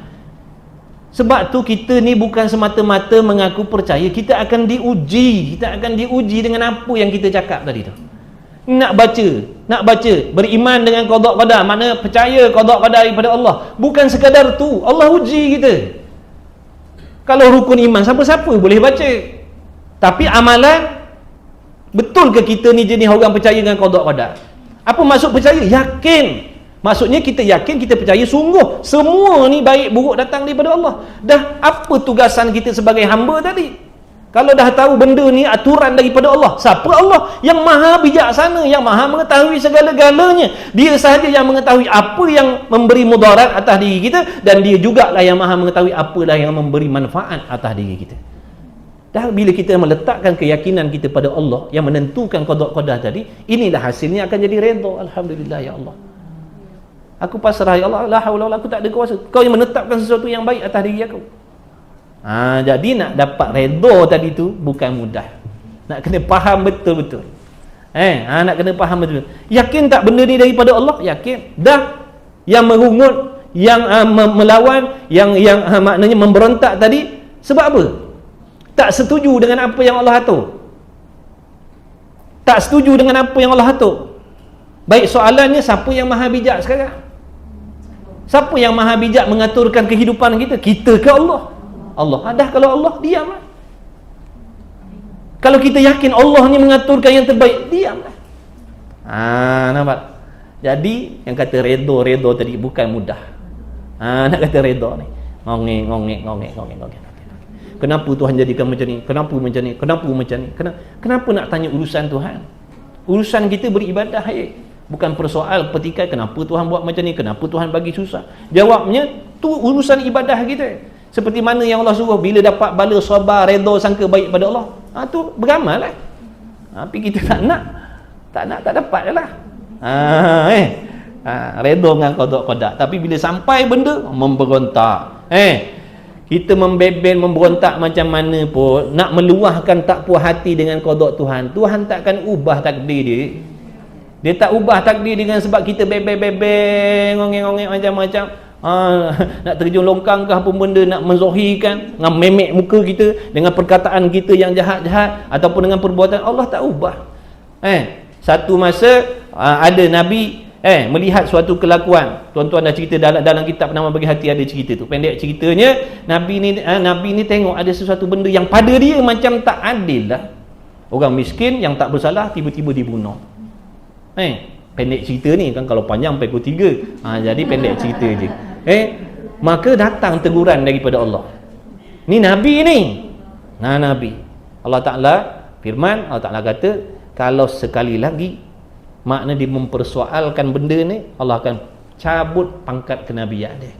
C: sebab tu kita ni bukan semata-mata mengaku percaya, kita akan diuji. Kita akan diuji dengan apa yang kita cakap tadi tu. Nak baca, beriman dengan qada qadar, makna percaya qada qadar daripada Allah. Bukan sekadar tu, Allah uji kita. Kalau rukun iman, siapa-siapa boleh baca. Tapi amalan, betul ke kita ni jenis orang percaya dengan qada qadar? Apa maksud percaya? Yakin. Maksudnya kita yakin, kita percaya sungguh semua ni baik buruk datang daripada Allah. Dah apa tugasan kita sebagai hamba tadi? Kalau dah tahu benda ni aturan daripada Allah. Siapa Allah? Yang maha bijaksana, yang maha mengetahui segala-galanya. Dia sahaja yang mengetahui apa yang memberi mudarat atas diri kita, dan dia jugalah yang maha mengetahui apalah yang memberi manfaat atas diri kita. Dah bila kita meletakkan keyakinan kita pada Allah yang menentukan qada qadar tadi, inilah hasilnya akan jadi redha. Alhamdulillah ya Allah. Aku pasrah, ya Allah, la haula wala, aku tak ada kuasa. Kau yang menetapkan sesuatu yang baik atas diri aku. Jadi nak dapat redha tadi tu bukan mudah. Nak kena faham betul-betul. Nak kena faham betul. Yakin tak benda ni daripada Allah? Yakin. Dah yang merungut, yang melawan, yang maknanya memberontak tadi sebab apa? Tak setuju dengan apa yang Allah atur. Tak setuju dengan apa yang Allah atur. Baik, soalannya siapa yang maha bijak sekarang? Siapa yang maha bijak mengaturkan kehidupan kita? Kita ke Allah? Allah. Dah kalau Allah, diamlah. Kalau kita yakin Allah ni mengaturkan yang terbaik, diamlah. Nampak? Jadi yang kata redha tadi bukan mudah. Nak kata redha ni ngongek. Kenapa Tuhan jadikan macam ni? Kenapa macam ni? Kenapa macam ni? Kenapa nak tanya urusan Tuhan? Urusan kita beribadah, bukan persoal petikai kenapa Tuhan buat macam ni, kenapa Tuhan bagi susah. Jawabnya tu urusan ibadah kita. Seperti mana yang Allah suruh, bila dapat bala sabar, redha, sangka baik pada Allah, tu beramal lah. Tapi kita tak dapat je lah. Redha dengan qada qadar. Tapi bila sampai benda, memberontak. Kita membebel, memberontak macam mana pun, nak meluahkan tak puas hati dengan qada Tuhan, Tuhan takkan ubah takdir dia. Dia tak ubah takdir dengan sebab kita bebel-bebel, ngongek-ngongek macam-macam. Nak terjun longkang ke apa benda, nak menzohirkan dengan memek muka kita, dengan perkataan kita yang jahat-jahat, ataupun dengan perbuatan, Allah tak ubah. Satu masa ada Nabi melihat suatu kelakuan. Tuan-tuan dah cerita dalam kitab Nama Bagi Hati ada cerita tu. Pendek ceritanya, Nabi ni tengok ada sesuatu benda yang pada dia macam tak adil lah. Orang miskin yang tak bersalah tiba-tiba dibunuh. Pendek cerita ni kan, kalau panjang sampai pukul 3. Jadi pendek cerita je. Maka datang teguran daripada Allah. Ni Nabi ni. Nabi. Allah Ta'ala firman, Allah Ta'ala kata, kalau sekali lagi makna dia mempersoalkan benda ni, Allah akan cabut pangkat kenabian dia.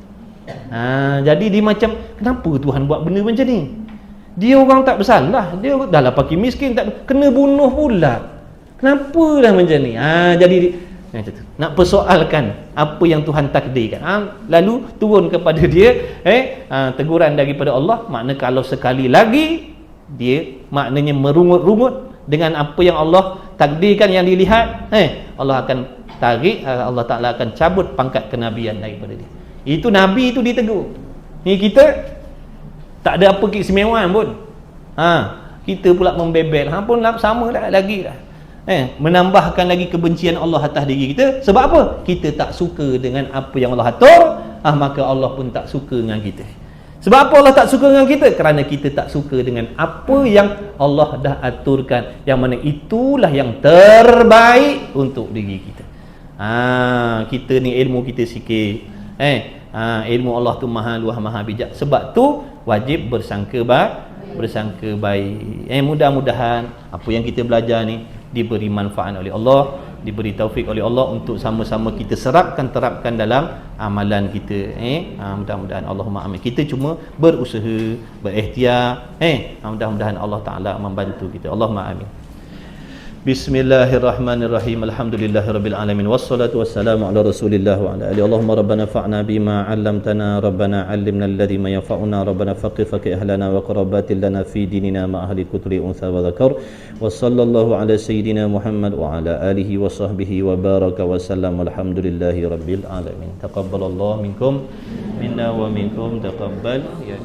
C: Jadi dia macam, kenapa Tuhan buat benda macam ni? Dia orang tak bersalah, dia dah lah pakai miskin, tak kena bunuh pula. Kenapa dah macam ni? Jadi nak persoalkan apa yang Tuhan takdirkan. Lalu turun kepada dia teguran daripada Allah, makna kalau sekali lagi dia maknanya merungut-rungut dengan apa yang Allah takdirkan, yang dilihat, Allah akan tarik, Allah Ta'ala akan cabut pangkat kenabian daripada dia. Itu Nabi itu ditegur. Ni kita tak ada apa keistimewaan pun. Kita pula membebel. Pun sama dah lagi dah. Menambahkan lagi kebencian Allah atas diri kita. Sebab apa? Kita tak suka dengan apa yang Allah atur, maka Allah pun tak suka dengan kita. Sebab apa Allah tak suka dengan kita? Kerana kita tak suka dengan apa yang Allah dah aturkan, yang mana itulah yang terbaik untuk diri kita. Kita ni ilmu kita sikit, Ilmu Allah tu maha luas, maha bijak. Sebab tu wajib bersangka baik. Mudah-mudahan apa yang kita belajar ni diberi manfaat oleh Allah, diberi taufik oleh Allah untuk sama-sama kita terapkan dalam amalan kita. Mudah-mudahan, Allahumma amin. Kita cuma berusaha, berikhtiar. Mudah-mudahan Allah Taala membantu kita. Allahumma amin. Bismillahirrahmanirrahim. Alhamdulillahirabbil alamin wassalatu wassalamu ala Rasulillah wa ala alihi. Allahumma rabbana fa'na bima 'allamtana, rabbana 'allimna alladhi ma yanfa'una, rabbana faqih ahlana wa qarabatil lana fi dinina ma ahli kutri unsa wa dzakar. Wa sallallahu ala sayyidina Muhammad wa ala alihi wa sahbihi wa baraka wa sallam. Alhamdulillahirabbil alamin. Taqabbalallahu minkum minna wa minkum taqabbal ya